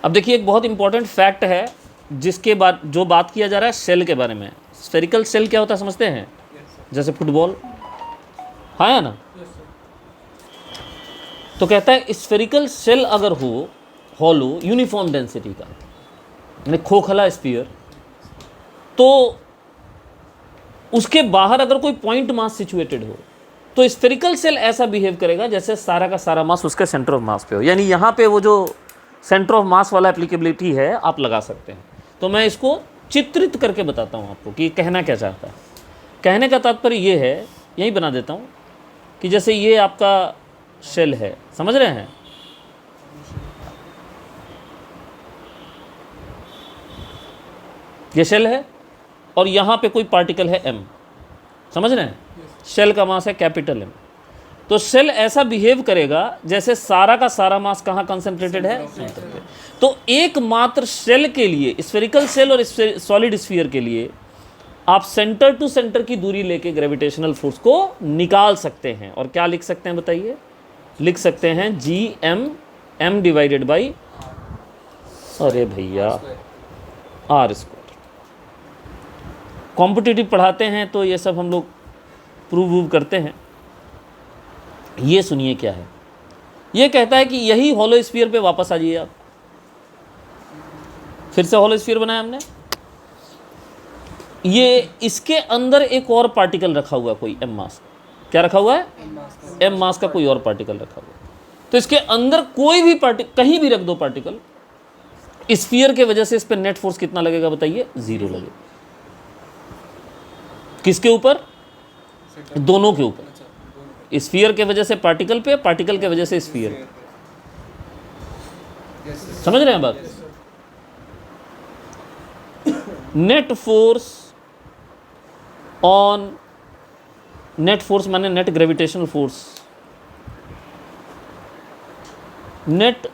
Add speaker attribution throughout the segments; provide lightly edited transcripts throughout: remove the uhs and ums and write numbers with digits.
Speaker 1: अब देखिए एक बहुत इंपॉर्टेंट फैक्ट है जिसके बाद जो बात किया जा रहा है सेल के बारे में। स्फेरिकल सेल क्या होता है समझते हैं? जैसे फुटबॉल, हाँ है ना? तो कहता है स्फेरिकल सेल अगर हो हॉलो यूनिफॉर्म डेंसिटी का, यानी खोखला स्फीयर, तो उसके बाहर अगर कोई पॉइंट मास सिचुएटेड हो तो स्फेरिकल सेल ऐसा बिहेव करेगा जैसे सारा का सारा मास उसके सेंटर ऑफ मास पे हो। यानी यहाँ पे वो जो सेंटर ऑफ मास वाला एप्लीकेबिलिटी है आप लगा सकते हैं। तो मैं इसको चित्रित करके बताता हूँ आपको कि कहना क्या चाहता है। कहने का तात्पर्य ये है, यही बना देता हूँ कि जैसे ये आपका शेल है, समझ रहे हैं? ये शेल है और यहाँ पे कोई पार्टिकल है m, समझ रहे हैं? शेल का मास है कैपिटल M। तो शेल ऐसा बिहेव करेगा जैसे सारा का सारा मास कहाँ कंसंट्रेटेड है, सेंटर पे। तो एकमात्र शेल के लिए, स्फेरिकल सेल और सॉलिड स्फीयर के लिए आप सेंटर टू सेंटर की दूरी लेके ग्रेविटेशनल फोर्स को निकाल सकते हैं। और क्या लिख सकते हैं बताइए? लिख सकते हैं m डिवाइडेड बाई, अरे भैया, r स्क्वायर। कॉम्पिटिटिव पढ़ाते हैं तो ये सब हम लोग प्रूव करते हैं। ये सुनिए क्या है, ये कहता है कि यही हॉलो स्फीयर पे वापस आ जाइए आप। फिर से हॉलो स्फीयर बनाया हमने, ये इसके अंदर एक और पार्टिकल रखा हुआ है, कोई m मास। क्या रखा हुआ है? m मास का कोई और पार्टिकल रखा हुआ है। तो इसके अंदर कोई भी पार्टिकल कहीं भी रख दो पार्टिकल, स्फीयर के वजह से इस पर नेट फोर्स कितना लगेगा बताइए? 0 लगेगा। किसके ऊपर? दोनों के ऊपर। स्फीयर के वजह से पार्टिकल पे, पार्टिकल के वजह से स्फीयर पे। समझ रहे हैं बात? Net force on, net force माने net gravitational force, net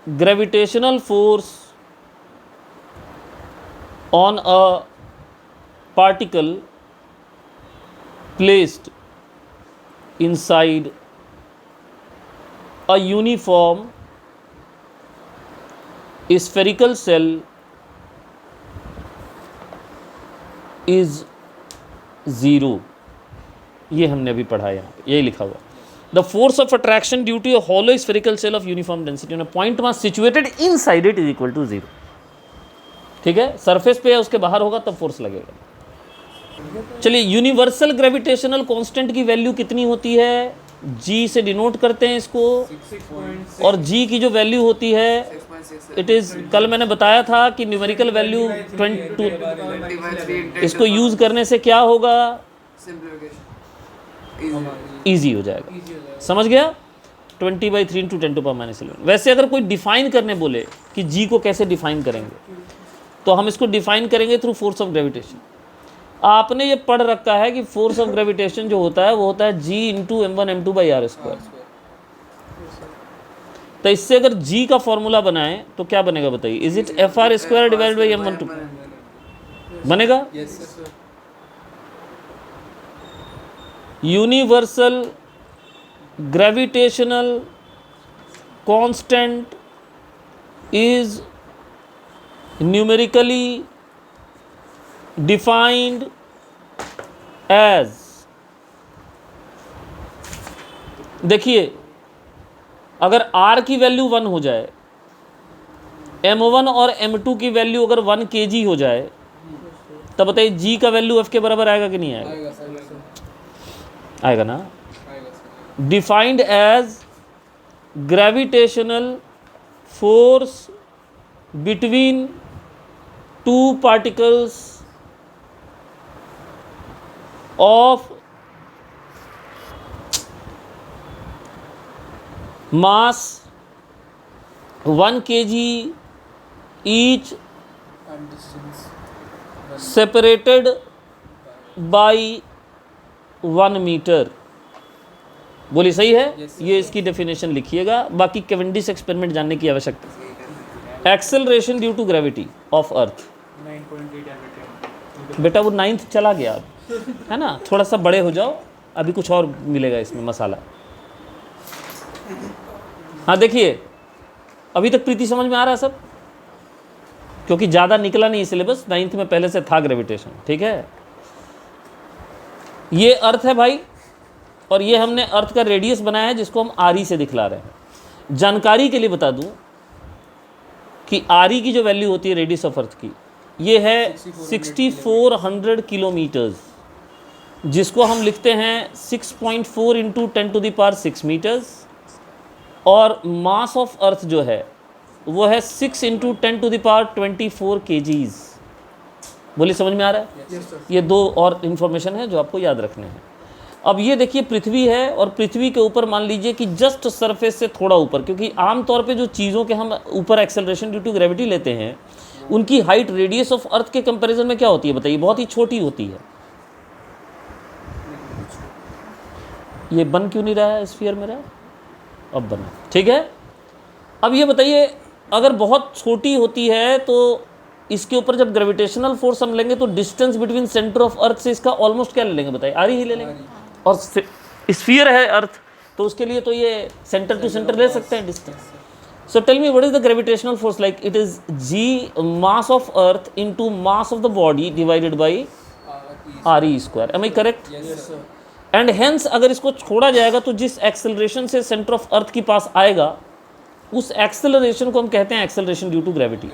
Speaker 1: gravitational force on a particle placed inside a uniform spherical cell is 0। ये हमने अभी पढ़ा है, यहाँ पे यही लिखा हुआ। The force of attraction due to a hollow spherical shell of uniform density on a point mass situated inside it is equal to 0। ठीक है, सरफेस पे है उसके बाहर होगा तब फोर्स लगेगा। चलिए, यूनिवर्सल ग्रेविटेशनल कांस्टेंट की वैल्यू कितनी होती है? g से डिनोट करते हैं इसको, और g की जो वैल्यू होती है इट इज, कल मैंने बताया था कि न्यूमेरिकल वैल्यू 22, इसको यूज करने से क्या होगा? इजी हो जाएगा। समझ गया? 20/3 × 10⁻11। वैसे अगर कोई डिफाइन करने बोले कि g को कैसे डिफाइन करेंगे, तो हम इसको डिफाइन करेंगे थ्रू फोर्स ऑफ ग्रेविटेशन। आपने ये पढ़ रखा है कि फोर्स ऑफ ग्रेविटेशन जो होता है वो होता है g × m1m2/r²। तो इससे अगर g का फॉर्मूला बनाएं तो क्या बनेगा बताइए? Is it fr² divided by m12 बनेगा? Universal gravitational constant is numerically defined as, देखिए अगर r की वैल्यू 1 हो जाए, m1 और m2 की वैल्यू अगर 1 kg हो जाए, तब बताइए g का वैल्यू f के बराबर आएगा कि नहीं आएगा? आएगा ना। Defined as gravitational force between two particles of mass 1 kg each separated by 1 metre. बोलिए सही है? ये इसकी डेफिनेशन लिखिएगा, बाकी कैवेंडिश एक्सपेरिमेंट जानने की आवश्यकता। Acceleration due to gravity of earth 9.8 बेटा वो 9th चला गया अब, है ना? थोड़ा सा बड़े हो जाओ, अभी कुछ और मिलेगा इसमें मसाला। हाँ देखिए, अभी तक प्रीति समझ में आ रहा है सब? क्योंकि ज़्यादा निकला नहीं सिलेबस, 9th में पहले से था ग्रेविटेशन, ठीक है। ये अर्थ है भाई, और ये हमने अर्थ का रेडियस बनाया है जिसको हम आर से दिखला रहे हैं। जानकारी के लिए बता दूं कि आर की जो वैल्यू होती है रेडियस ऑफ अर्थ की, ये है 6400 किलोमीटर्स, जिसको हम लिखते हैं 6.4 इंटू 10⁶ मीटर्स, और मास ऑफ अर्थ जो है वो है 6 इंटू 10⁻24 kgs। बोलिए समझ में आ रहा है? ये दो और इन्फॉर्मेशन है जो आपको याद रखने हैं। अब ये देखिए पृथ्वी है, और पृथ्वी के ऊपर मान लीजिए कि जस्ट सरफेस से थोड़ा ऊपर, क्योंकि आमतौर पे जो चीज़ों के हम ऊपर एक्सेलरेशन ड्यू टू ग्रेविटी लेते हैं उनकी हाइट रेडियस ऑफ अर्थ के कंपैरिजन में क्या होती है बताइए? बहुत ही छोटी होती है। ये बन क्यों नहीं रहा है स्फीयर मेरा? अब बना, ठीक है। अब ये बताइए, अगर बहुत छोटी होती है तो इसके ऊपर जब ग्रेविटेशनल फोर्स हम लेंगे तो distance between centre of earth से इसका ऑलमोस्ट क्या ले लेंगे बताइए? आर ही ले लेंगे। और स्फीयर है अर्थ, तो उसके लिए तो ये सेंटर टू सेंटर ले सकते हैं distance. So tell me what is the gravitational force? Like it is G mass of earth into mass of the body divided by R E square. Am I correct? And hence अगर इसको छोड़ा जाएगा तो जिस acceleration से centre of earth के पास आएगा उस एक्सेलरेशन को हम कहते हैं acceleration due to gravity.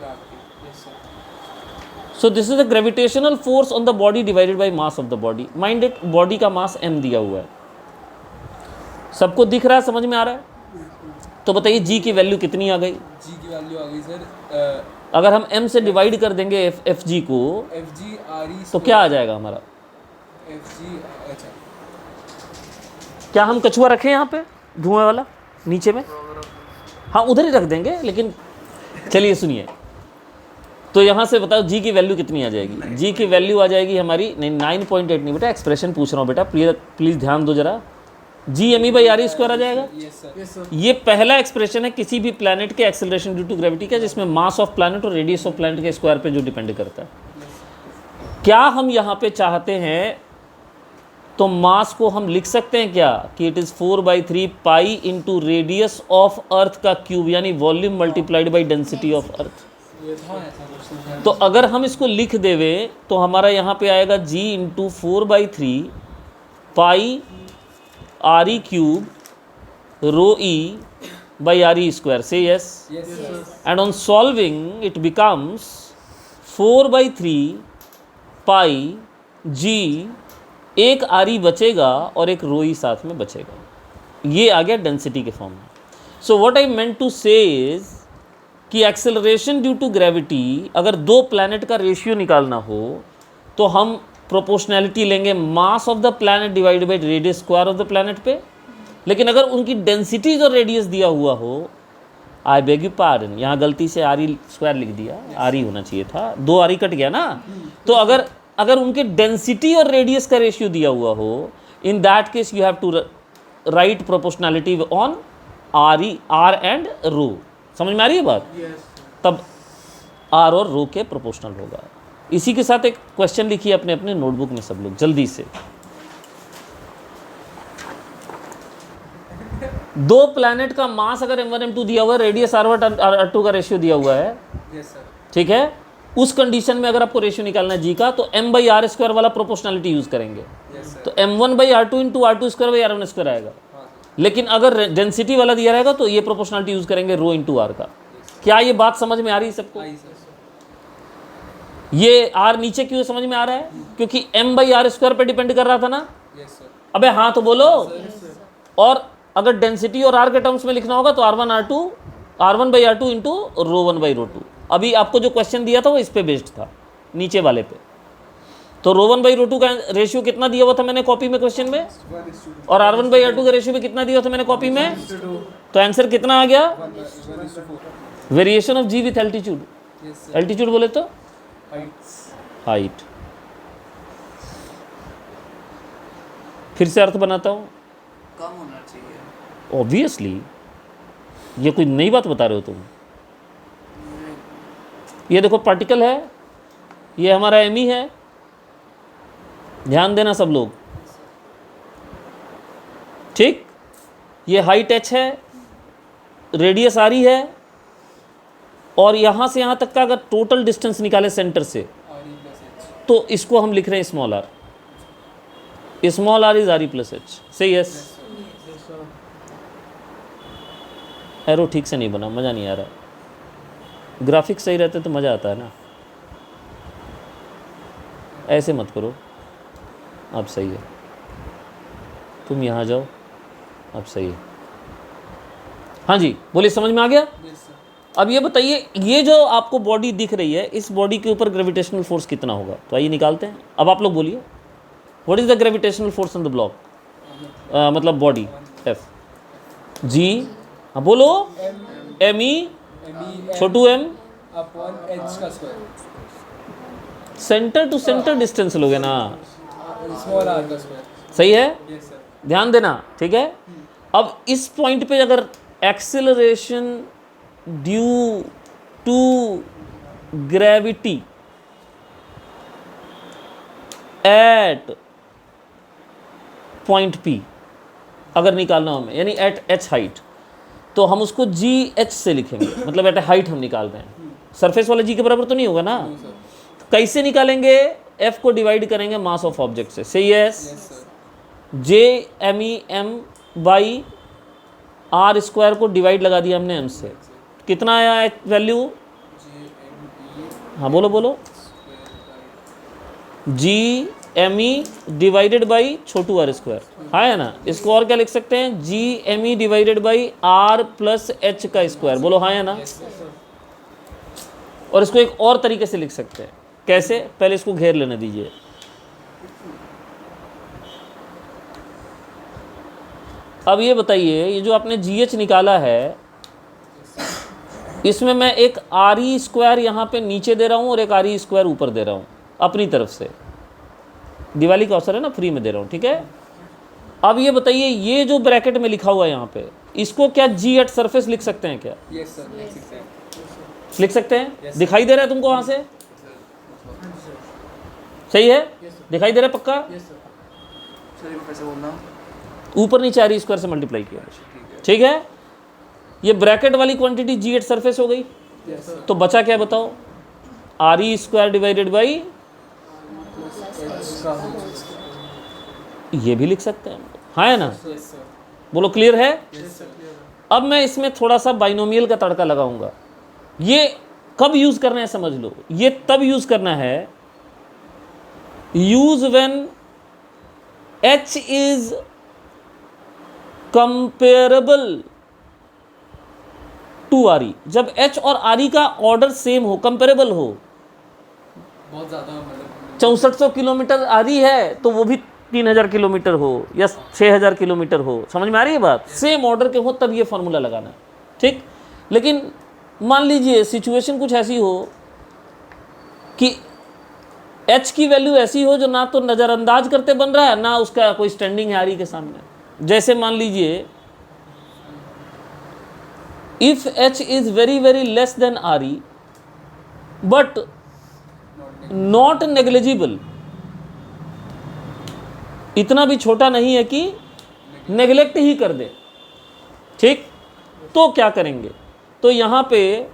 Speaker 1: So this is the gravitational force on the body divided by mass of the body. Mind it, body का मास m दिया हुआ है, सबको दिख रहा है, समझ में आ रहा है? तो बताइए जी की वैल्यू कितनी आ गई?
Speaker 2: जी की वैल्यू आ गई सर,
Speaker 1: अगर हम m से डिवाइड कर देंगे एफ जी को,
Speaker 2: एफ जी आर ई
Speaker 1: तो क्या आ जाएगा हमारा?
Speaker 2: F G. अच्छा,
Speaker 1: क्या हम कछुआ रखें यहाँ पे धुआं वाला नीचे में? हाँ उधर ही रख देंगे, लेकिन चलिए सुनिए। तो यहाँ से बताओ जी की वैल्यू कितनी आ जाएगी? जी की वैल्यू आ जाएगी हमारी, नहीं 9.8 नहीं बेटा, एक्सप्रेशन पूछ रहा हूँ बेटा, प्लीज़ ध्यान दो जरा। G M E by R E square आ जाएगा।
Speaker 2: Yes sir.
Speaker 1: ये पहला एक्सप्रेशन है किसी भी प्लैनेट के एक्सेलरेशन ड्यू टू ग्रेविटी का, जिसमें मास ऑफ प्लैनेट और रेडियस ऑफ प्लैनेट के स्क्वायर पे जो डिपेंड करता है। क्या हम यहाँ पे चाहते हैं तो मास को हम लिख सकते हैं क्या कि it is 4/3 pi into radius of earth का क्यूब, यानी volume multiplied by density of earth. तो अगर हम इसको लिख देवे तो हमारा यहाँ पे आएगा g into 4/3 pi R E cube rho E by R E square. से yes? And on solving it becomes 4/3 pi G, एक आर ई बचेगा और एक रो ई साथ में बचेगा। ये आ गया डेंसिटी के फॉर्म में। So what I meant to say is कि एक्सेलरेशन ड्यू टू ग्रेविटी, अगर दो प्लैनेट का रेशियो निकालना हो तो हम प्रोपोर्शनैलिटी लेंगे मास of the planet divided by radius square of the planet पे। लेकिन अगर उनकी डेंसिटीज और रेडियस दिया हुआ हो, आई बेग यू पार्डन, यहाँ गलती से आर ई स्क्वायर लिख दिया, आर ई होना चाहिए था, 2 आर ई कट गया ना। तो अगर उनके डेंसिटी और रेडियस का रेशियो दिया हुआ हो, in that case you have to write proportionality on R E, R and rho. समझ में आ रही है बात? तब आर और रो के प्रोपोर्शनल होगा। इसी के साथ एक क्वेश्चन लिखिए अपने अपने नोटबुक में सब लोग जल्दी से। दो प्लैनेट का मास अगर m1 m2 दिया हुआ है, रेडियस r1 r2 का रेशियो दिया हुआ है, ठीक है, उस कंडीशन में अगर आपको रेशियो निकालना है जी का, तो m बाई आर स्क्वायर वाला प्रोपोर्शनलिटी यूज करेंगे। तो m1 by r2 into r2 square by r1 square आएगा। लेकिन अगर डेंसिटी वाला दिया रहेगा तो ये प्रोपोर्शनलिटी यूज करेंगे रो इंटू आर का। क्या ये बात समझ में आ रही है सबको? ये आर नीचे क्यों समझ में आ रहा है? क्योंकि m बाई आर स्क्वायर पे डिपेंड कर रहा था ना। अबे हाँ तो बोलो। और अगर डेंसिटी और आर के टर्म्स में लिखना होगा तो r1 by r2 into rho 1 by rho 2। अभी आपको जो क्वेश्चन दिया था वो इस पे बेस्ड था, नीचे वाले पे। तो रो 1 बाई रो 2 का रेशियो कितना दिया हुआ था मैंने कॉपी में क्वेश्चन में, और r1 बाई r2 का रेशियो भी कितना दिया हुआ था मैंने कॉपी में। तो आंसर कितना आ गया? Variation of G with altitude. Altitude बोले तो हाइट। फिर से अर्थ बनाता हूँ,
Speaker 2: कम होना चाहिए
Speaker 1: ऑब्वियसली। ये कोई नई बात बता रहे हो तुम। ये देखो पार्टिकल है, ये हमारा एम ई है, ध्यान देना सब लोग, ठीक। ये हाइट h है, रेडियस आर ई है, और यहाँ से यहाँ तक का अगर टोटल डिस्टेंस निकाले सेंटर से,
Speaker 2: RE plus H.
Speaker 1: तो इसको हम लिख रहे हैं small R. Small R is RE plus H. सही यस। एरो ठीक से नहीं बना, मज़ा नहीं आ रहा। ग्राफिक सही रहते तो मज़ा आता है ना। ऐसे मत करो। अब सही है, तुम यहाँ जाओ। अब सही है। हाँ जी बोलिए, समझ में आ गया?
Speaker 2: Yes sir.
Speaker 1: अब ये बताइए, ये जो आपको बॉडी दिख रही है, इस बॉडी के ऊपर ग्रेविटेशनल फोर्स कितना होगा? तो आइए निकालते हैं। अब आप लोग बोलिए, what is the gravitational force on the block? मतलब बॉडी एफ जी। हाँ बोलो। एम ई
Speaker 2: ME
Speaker 1: छोटू एम
Speaker 2: upon H का square.
Speaker 1: Centre to centre distance लोगे ना।
Speaker 2: Small r का square.
Speaker 1: सही है,
Speaker 2: Yes sir.
Speaker 1: ध्यान देना। ठीक है, अब इस पॉइंट पे अगर acceleration due to gravity at point P अगर निकालना हो हमें, यानी एट एच हाइट, तो हम उसको जी एच से लिखेंगे। मतलब एट हाइट हम निकाल रहे हैं, सरफेस वाले जी के बराबर तो नहीं होगा ना।
Speaker 2: No sir.
Speaker 1: कैसे निकालेंगे? एफ को डिवाइड करेंगे मास ऑफ ऑब्जेक्ट से। सही है।
Speaker 2: Yes sir.
Speaker 1: G M E M by R square को डिवाइड लगा दिया हमने एम से। कितना आया वैल्यू?
Speaker 2: GME
Speaker 1: हाँ बोलो बोलो।
Speaker 2: square by
Speaker 1: G M E divided by छोटू आर स्क्वायर। हाँ है ना। इसको और क्या लिख सकते हैं? G M E divided by R plus H का स्क्वायर। बोलो हाँ है ना।
Speaker 2: Yes sir.
Speaker 1: और इसको एक और तरीके से लिख सकते हैं। कैसे? पहले इसको घेर लेने दीजिए। अब ये बताइए, ये जो आपने जी एच निकाला है, इसमें मैं एक आर ई स्क्वायर यहाँ पे नीचे दे रहा हूँ और एक आर ई स्क्वायर ऊपर दे रहा हूँ अपनी तरफ से। दिवाली का अवसर है ना, फ्री में दे रहा हूँ। ठीक है। अब ये बताइए, ये जो ब्रैकेट में लिखा हुआ है यहाँ पे, इसको क्या जी एट सरफेस लिख सकते हैं क्या?
Speaker 2: Yes sir. Yes sir.
Speaker 1: लिख सकते हैं?
Speaker 2: Yes,
Speaker 1: दिखाई दे रहा है तुमको वहाँ से? सही है, दिखाई दे रहा है पक्का?
Speaker 2: Yes sir. सर कैसे बोलना?
Speaker 1: ऊपर नीचे आर ई स्क्वायर से मल्टीप्लाई किया। ठीक है, ये ब्रैकेट वाली क्वांटिटी जी एट सरफेस हो गई।
Speaker 2: Yes sir.
Speaker 1: तो बचा क्या बताओ? Are E square divided by,
Speaker 2: H का whole square.
Speaker 1: ये भी लिख सकते हैं। हाँ है ना।
Speaker 2: Yes sir.
Speaker 1: बोलो क्लियर है?
Speaker 2: Yes sir. Clear.
Speaker 1: अब मैं इसमें थोड़ा सा बाइनोमियल का तड़का लगाऊंगा। ये कब यूज करना है समझ लो। ये तब यूज करना है, use when H is comparable to R E. जब एच और आर ई का ऑर्डर सेम हो, कंपेरेबल हो।
Speaker 2: बहुत ज़्यादा मतलब
Speaker 1: 6400 किलोमीटर आ रही है तो वो भी 3000 किलोमीटर हो या 6000 किलोमीटर हो। समझ में आ रही है बात? सेम ऑर्डर के हो तब ये फॉर्मूला लगाना है। ठीक। लेकिन मान लीजिए सिचुएशन कुछ ऐसी हो कि एच की वैल्यू ऐसी हो जो ना तो नज़रअंदाज करते बन रहा है, ना उसका कोई स्टैंडिंग है आर ई के सामने। जैसे मान लीजिए, if H is very very less than R E but not negligible, इतना भी छोटा नहीं है कि नेग्लेक्ट ही कर दे। ठीक। तो क्या करेंगे? तो यहाँ पे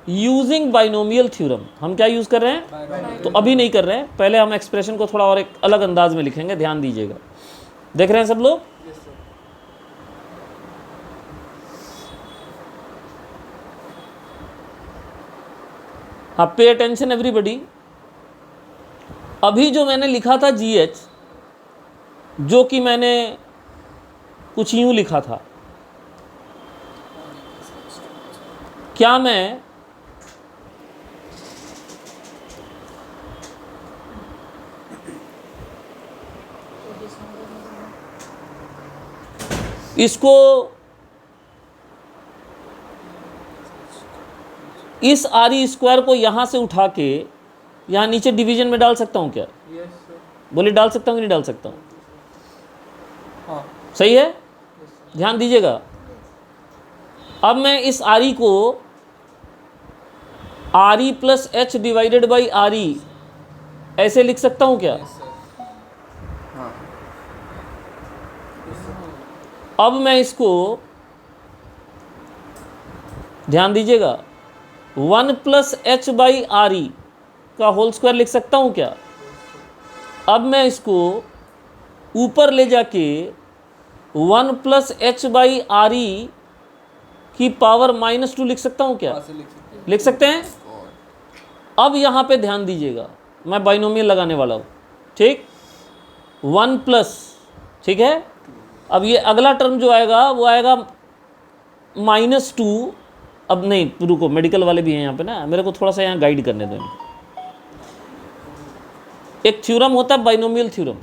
Speaker 1: यूजिंग बाइनोमियल थ्योरम हम क्या यूज कर रहे हैं? तो अभी नहीं कर रहे हैं, पहले हम एक्सप्रेशन को थोड़ा और एक अलग अंदाज में लिखेंगे। ध्यान दीजिएगा। देख रहे हैं सब लोग?
Speaker 2: Yes sir.
Speaker 1: हाँ, पे अटेंशन एवरीबडी। अभी जो मैंने लिखा था जी एच, जो कि मैंने कुछ यूं लिखा था, क्या मैं इसको इस आर ई स्क्वायर को यहाँ से उठा के यहाँ नीचे डिवीजन में डाल सकता हूँ क्या?
Speaker 2: Yes sir.
Speaker 1: बोलिए, डाल सकता हूँ कि नहीं डाल सकता हूँ?
Speaker 2: हाँ.
Speaker 1: सही है, ध्यान दीजिएगा। अब मैं इस आर ई को R E plus H divided by R ई ऐसे लिख सकता हूँ क्या?
Speaker 2: Yes sir. हाँ.
Speaker 1: अब मैं इसको, ध्यान दीजिएगा, 1 प्लस एच बाई आर ई का होल स्क्वायर लिख सकता हूँ क्या? अब मैं इसको ऊपर ले जाके 1 प्लस एच बाई आर ई की पावर -2 लिख सकता हूँ क्या?
Speaker 2: वहाँ से लिख सकते हैं।
Speaker 1: लिख सकते हैं। अब यहाँ पे ध्यान दीजिएगा, मैं बाइनोमियल लगाने वाला हूँ, ठीक? 1 प्लस, ठीक है। अब ये अगला टर्म जो आएगा वो आएगा -2। अब नहीं, रुको, मेडिकल वाले भी हैं यहाँ पे ना, मेरे को थोड़ा सा यहाँ गाइड करने दो। एक थ्योरम होता है बाइनोमियल थ्योरम,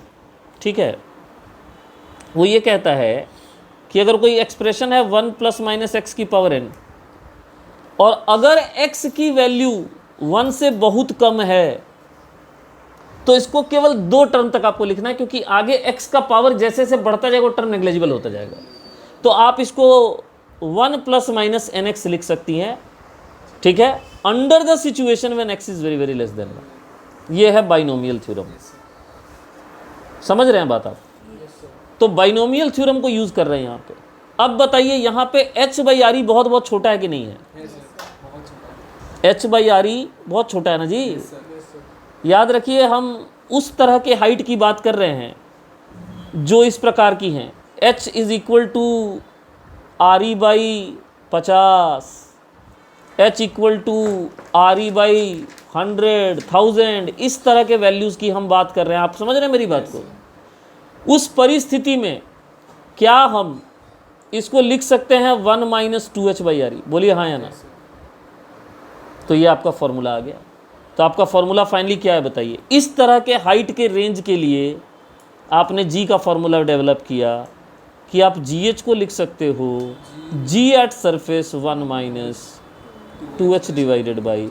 Speaker 1: ठीक है। वो ये कहता है कि अगर कोई एक्सप्रेशन है 1 प्लस माइनस एक्स की पावर n, और अगर x की वैल्यू 1 से बहुत कम है तो इसको केवल 2 टर्म तक आपको लिखना है, क्योंकि आगे x का पावर जैसे जैसे बढ़ता जाएगा वो टर्म नेग्लिजिबल होता जाएगा। तो आप इसको 1 प्लस माइनस एन एक्स लिख सकती हैं, ठीक है, under the situation when x is very very less than 1। ये है बाइनोमियल थ्योरम। समझ रहे हैं बात आप? तो बाइनोमियल थ्योरम को यूज कर रहे हैं यहाँ पे। अब बताइए यहाँ पे h बाई आर ई बहुत बहुत छोटा है कि नहीं है?
Speaker 2: Yes, sir. बहुत छोटा है।
Speaker 1: h बाई आर ई बहुत छोटा है ना जी।
Speaker 2: Yes, sir.
Speaker 1: याद रखिए, हम उस तरह के हाइट की बात कर रहे हैं जो इस प्रकार की हैं। h is equal to R E by 50, h equal to R E by 100, 1000, इस तरह के वैल्यूज़ की हम बात कर रहे हैं। आप समझ रहे हैं मेरी बात को? उस परिस्थिति में क्या हम इसको लिख सकते हैं 1 माइनस 2h बाई आर ई? बोलिए हाँ या ना। तो ये आपका फॉर्मूला आ गया। तो आपका फॉर्मूला फाइनली क्या है बताइए? इस तरह के हाइट के रेंज के लिए आपने g का फॉर्मूला डेवलप किया कि आप gh को लिख सकते हो g at surface 1 minus 2h divided by.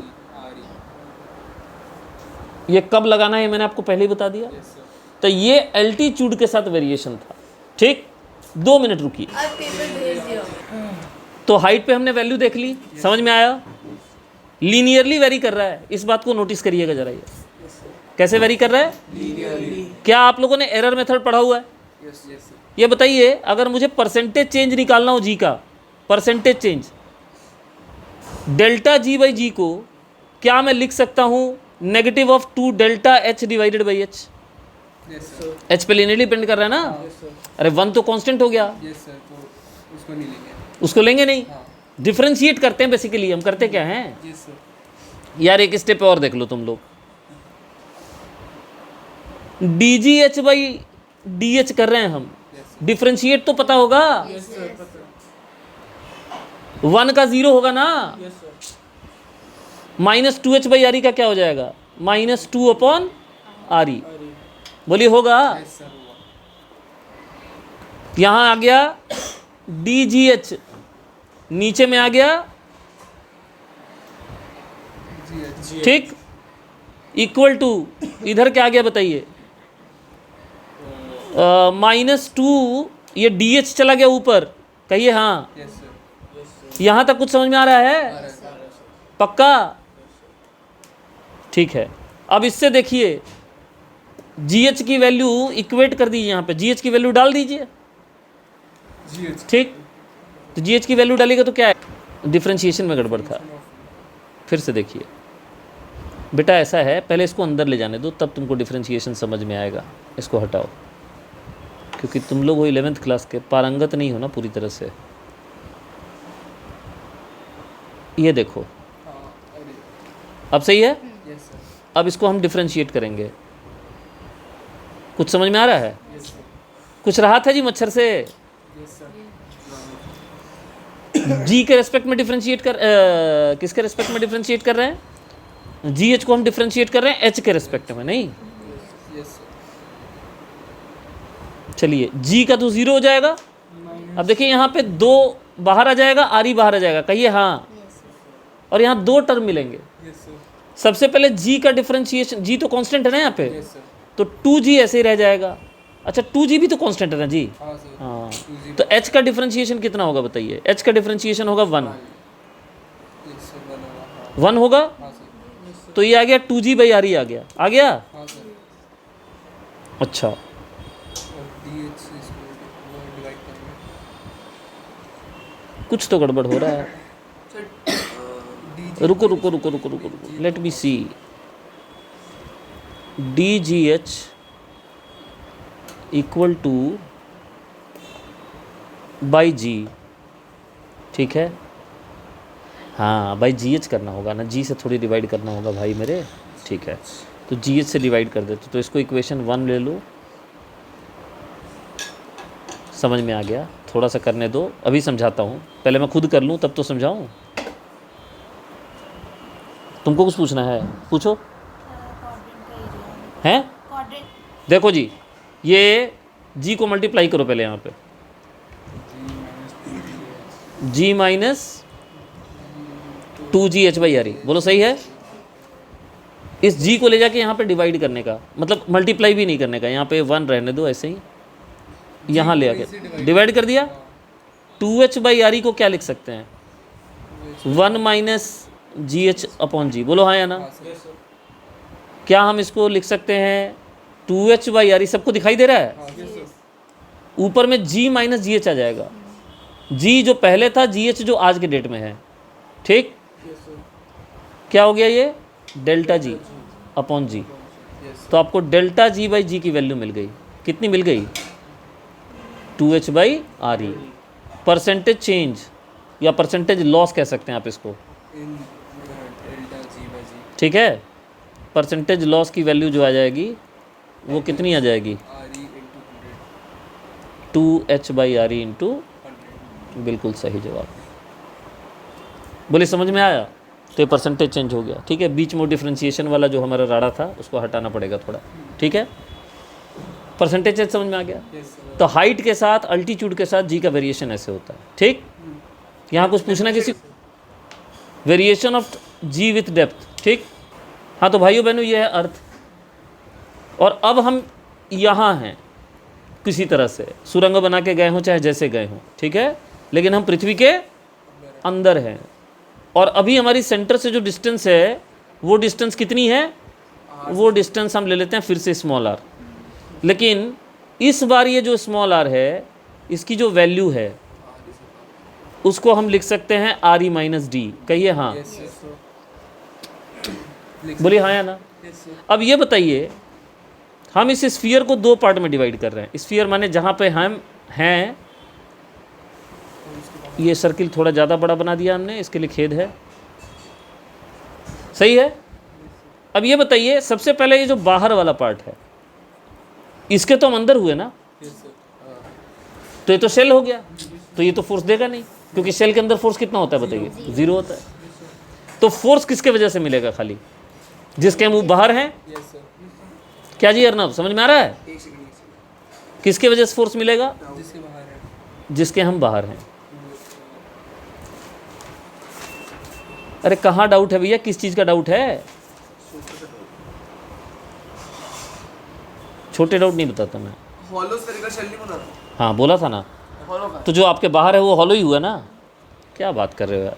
Speaker 1: ये कब लगाना है मैंने आपको पहले ही बता दिया।
Speaker 2: Yes, sir.
Speaker 1: तो ये एल्टीट्यूड के साथ वेरिएशन था, ठीक। 2 मिनट रुकिए। तो हाइट पे हमने वैल्यू देख ली, समझ में आया? लीनियरली वेरी कर रहा है, इस बात को नोटिस करिएगा जरा। ये कैसे वेरी कर रहा है? क्या आप लोगों ने एरर मेथड पढ़ा हुआ है?
Speaker 2: Yes, yes, sir.
Speaker 1: ये बताइए, अगर मुझे परसेंटेज चेंज निकालना हो जी का, percentage change delta G by G को क्या मैं लिख सकता हूँ negative of 2 delta H divided by H?
Speaker 2: Yes, sir.
Speaker 1: H पे लिनियरली डिपेंड कर रहा है ना।
Speaker 2: Yes, sir.
Speaker 1: अरे 1 तो कांस्टेंट हो गया,
Speaker 2: Yes, sir. तो उसको नहीं लेंगे।
Speaker 1: उसको लेंगे नहीं।
Speaker 2: हाँ।
Speaker 1: डिफरेंशिएट करते हैं बेसिकली। हम करते क्या हैं
Speaker 2: Yes, sir.
Speaker 1: यार, एक स्टेप और देख लो तुम लोग। D G H by D H कर रहे हैं हम,
Speaker 2: Yes, sir.
Speaker 1: डिफरेंशिएट तो पता होगा।
Speaker 2: Yes, sir. पता है।
Speaker 1: 1 का 0 होगा ना।
Speaker 2: Yes, sir.
Speaker 1: Minus 2h by R ई का क्या हो जाएगा? -2 अपॉन आर ई। बोलिए होगा।
Speaker 2: Yes, sir. हुआ।
Speaker 1: यहाँ आ गया डी जी एच, नीचे में आ गया,
Speaker 2: जी,
Speaker 1: ठीक, इक्वल टू इधर क्या आ गया बताइए? -2, ये डी एच चला गया ऊपर, कहिए हाँ।
Speaker 2: Yes, sir.
Speaker 1: यहाँ तक कुछ समझ में आ रहा है?
Speaker 2: आ रहा है, sir.
Speaker 1: पक्का? ठीक है। अब इससे देखिए, GH की वैल्यू इक्वेट कर दीजिए, यहाँ पे GH की वैल्यू डाल दीजिए,
Speaker 2: जी, अच्छा.
Speaker 1: ठीक। तो GH की वैल्यू डालेगा तो क्या है? डिफरेंशिएशन में गड़बड़ था। फिर से देखिए बेटा, ऐसा है, पहले इसको अंदर ले जाने दो, तब तुमको डिफरेंशिएशन समझ में आएगा। इसको हटाओ, क्योंकि तुम लोग वो 11th क्लास के पारंगत नहीं हो ना पूरी तरह से। ये देखो,
Speaker 2: हाँ, अरे.
Speaker 1: अब सही है।
Speaker 2: Yes, sir.
Speaker 1: अब इसको हम डिफरेंशिएट करेंगे। कुछ समझ में आ रहा है?
Speaker 2: Yes, sir.
Speaker 1: कुछ रहा था जी मच्छर से?
Speaker 2: Yes, sir.
Speaker 1: जी के रेस्पेक्ट में डिफरेंशिएट कर किसके रेस्पेक्ट में डिफरेंशिएट कर रहे हैं? जी एच को हम डिफरेंशिएट कर रहे हैं एच के रेस्पेक्ट में, नहीं।
Speaker 2: Yes, sir.
Speaker 1: चलिए, जी का तो 0 हो जाएगा। अब देखिए यहाँ पे 2 बाहर आ जाएगा, आर ई बाहर आ जाएगा, कहिए हाँ। और यहाँ 2 टर्म मिलेंगे।
Speaker 2: Yes, sir.
Speaker 1: सबसे पहले जी का डिफरेंशिएशन, जी तो कांस्टेंट है ना यहाँ पे,
Speaker 2: Yes, sir.
Speaker 1: तो 2g ऐसे ही रह जाएगा। अच्छा, 2g भी तो कांस्टेंट है ना जी।
Speaker 2: हाँ, sir.
Speaker 1: हाँ,
Speaker 2: 2G.
Speaker 1: तो h का डिफरेंशिएशन कितना होगा बताइए? h का डिफरेंशिएशन होगा 1।
Speaker 2: Yes, sir. 1 होगा.
Speaker 1: 1 होगा,
Speaker 2: हाँ, sir.
Speaker 1: तो ये आ गया 2g बाई आर ई आ गया। आ गया?
Speaker 2: हाँ, sir.
Speaker 1: अच्छा,
Speaker 2: और DH से इसको वो divide करेंगे.
Speaker 1: कुछ तो गड़बड़ हो रहा है।
Speaker 2: Sir, DG
Speaker 1: रुको रुको रुको रुको रुको रुको, let me see. D G H equal to by G, ठीक है। हाँ बाई जी एच करना होगा ना, जी से थोड़ी डिवाइड करना होगा भाई मेरे, ठीक है। तो जी एच से डिवाइड कर देते, तो इसको इक्वेशन 1 ले लो। समझ में आ गया? थोड़ा सा करने दो, अभी समझाता हूँ, पहले मैं खुद कर लूँ तब तो समझाऊँ। तुमको कुछ पूछना है पूछो। हैं? देखो जी, ये जी को मल्टीप्लाई करो पहले यहाँ पे, जी माइनस 2GH/RE, बोलो सही है। इस जी को ले जाके यहाँ पे डिवाइड करने का मतलब मल्टीप्लाई भी नहीं करने का, यहाँ पे 1 रहने दो ऐसे ही, यहाँ ले आके डिवाइड कर दिया। 2H/RE को क्या लिख सकते हैं? 1 माइनस GH/G, बोलो हाँ या ना। क्या हम इसको लिख सकते हैं 2H/RE? सबको दिखाई दे रहा है? ऊपर में G माइनस GH आ जाएगा, G जो पहले था, GH जो आज के डेट में है, ठीक। क्या हो गया ये? Delta G upon G। तो आपको डेल्टा G/G की वैल्यू मिल गई। कितनी मिल गई? 2H/RE। परसेंटेज चेंज या परसेंटेज लॉस कह सकते हैं आप इसको, ठीक है। परसेंटेज लॉस की वैल्यू जो आ जाएगी वो कितनी आ जाएगी? 2H/RE इंटू, बिल्कुल सही जवाब। बोले समझ में आया? तो ये परसेंटेज चेंज हो गया, ठीक है। बीच में डिफ्रेंशिएशन वाला जो हमारा राड़ा था उसको हटाना पड़ेगा थोड़ा, ठीक है। परसेंटेज चेंज समझ में आ गया? तो हाइट के साथ अल्टीट्यूड के साथ जी का वेरिएशन ऐसे होता है, ठीक। यहाँ कुछ पूछना किसी? Variation of G with depth, ठीक। हाँ तो भाइयों बहनों ये है अर्थ। और अब हम यहाँ हैं, किसी तरह से सुरंग बना के गए हों चाहे जैसे गए हों, ठीक है, लेकिन हम पृथ्वी के अंदर हैं। और अभी हमारी सेंटर से जो डिस्टेंस है वो डिस्टेंस कितनी है? वो डिस्टेंस हम ले लेते हैं फिर से स्मॉल आर। लेकिन इस बार ये जो स्मॉल आर है इसकी जो वैल्यू है उसको हम लिख सकते हैं RE माइनस डी। कहिए हाँ, बोलिए हाँ या ना। अब ये बताइए, हम इस स्फीयर को 2 पार्ट में डिवाइड कर रहे हैं। स्फीयर माने जहाँ पे हम हैं, ये सर्किल थोड़ा ज़्यादा बड़ा बना दिया हमने, इसके लिए खेद है, सही है। अब ये बताइए, सबसे पहले ये जो बाहर वाला पार्ट है इसके तो हम अंदर हुए ना, तो ये तो शेल हो गया, तो ये तो फोर्स देगा नहीं, क्योंकि शेल के अंदर फोर्स कितना होता है बताइए? 0 होता है। तो फोर्स किसके वजह से मिलेगा? खाली जिसके हम बाहर हैं। क्या जी अर्नब, समझ में आ रहा है? किसके वजह से फोर्स मिलेगा? जिसके हम बाहर हैं। अरे कहाँ डाउट है भैया? किस चीज़ का डाउट है? छोटे डाउट नहीं बताता मैं।
Speaker 2: हॉलो स्फेरिकल शेल नहीं बना रहा?
Speaker 1: हाँ बोला था ना।
Speaker 2: हॉलो का?
Speaker 1: तो जो आपके बाहर है वो हॉलो ही हुआ ना। क्या बात कर रहे हो यार?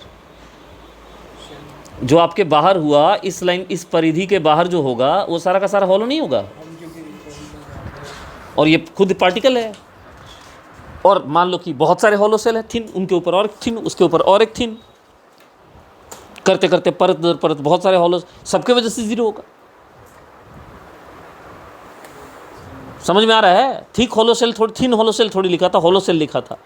Speaker 1: जो आपके बाहर हुआ, इस लाइन, इस परिधि के बाहर जो होगा वो सारा का सारा हॉलो नहीं होगा। और ये खुद पार्टिकल है। और मान लो कि बहुत सारे हॉलो सेल है, थिन, उनके ऊपर और थिन, उसके ऊपर और एक थिन, करते करते परत दर परत बहुत सारे हॉलो, सबके वजह से 0 होगा। समझ में आ रहा है? थिक हॉलो सेल थोड़ी, थिन हॉलो सेल थोड़ी लिखा था, हॉलो सेल लिखा था।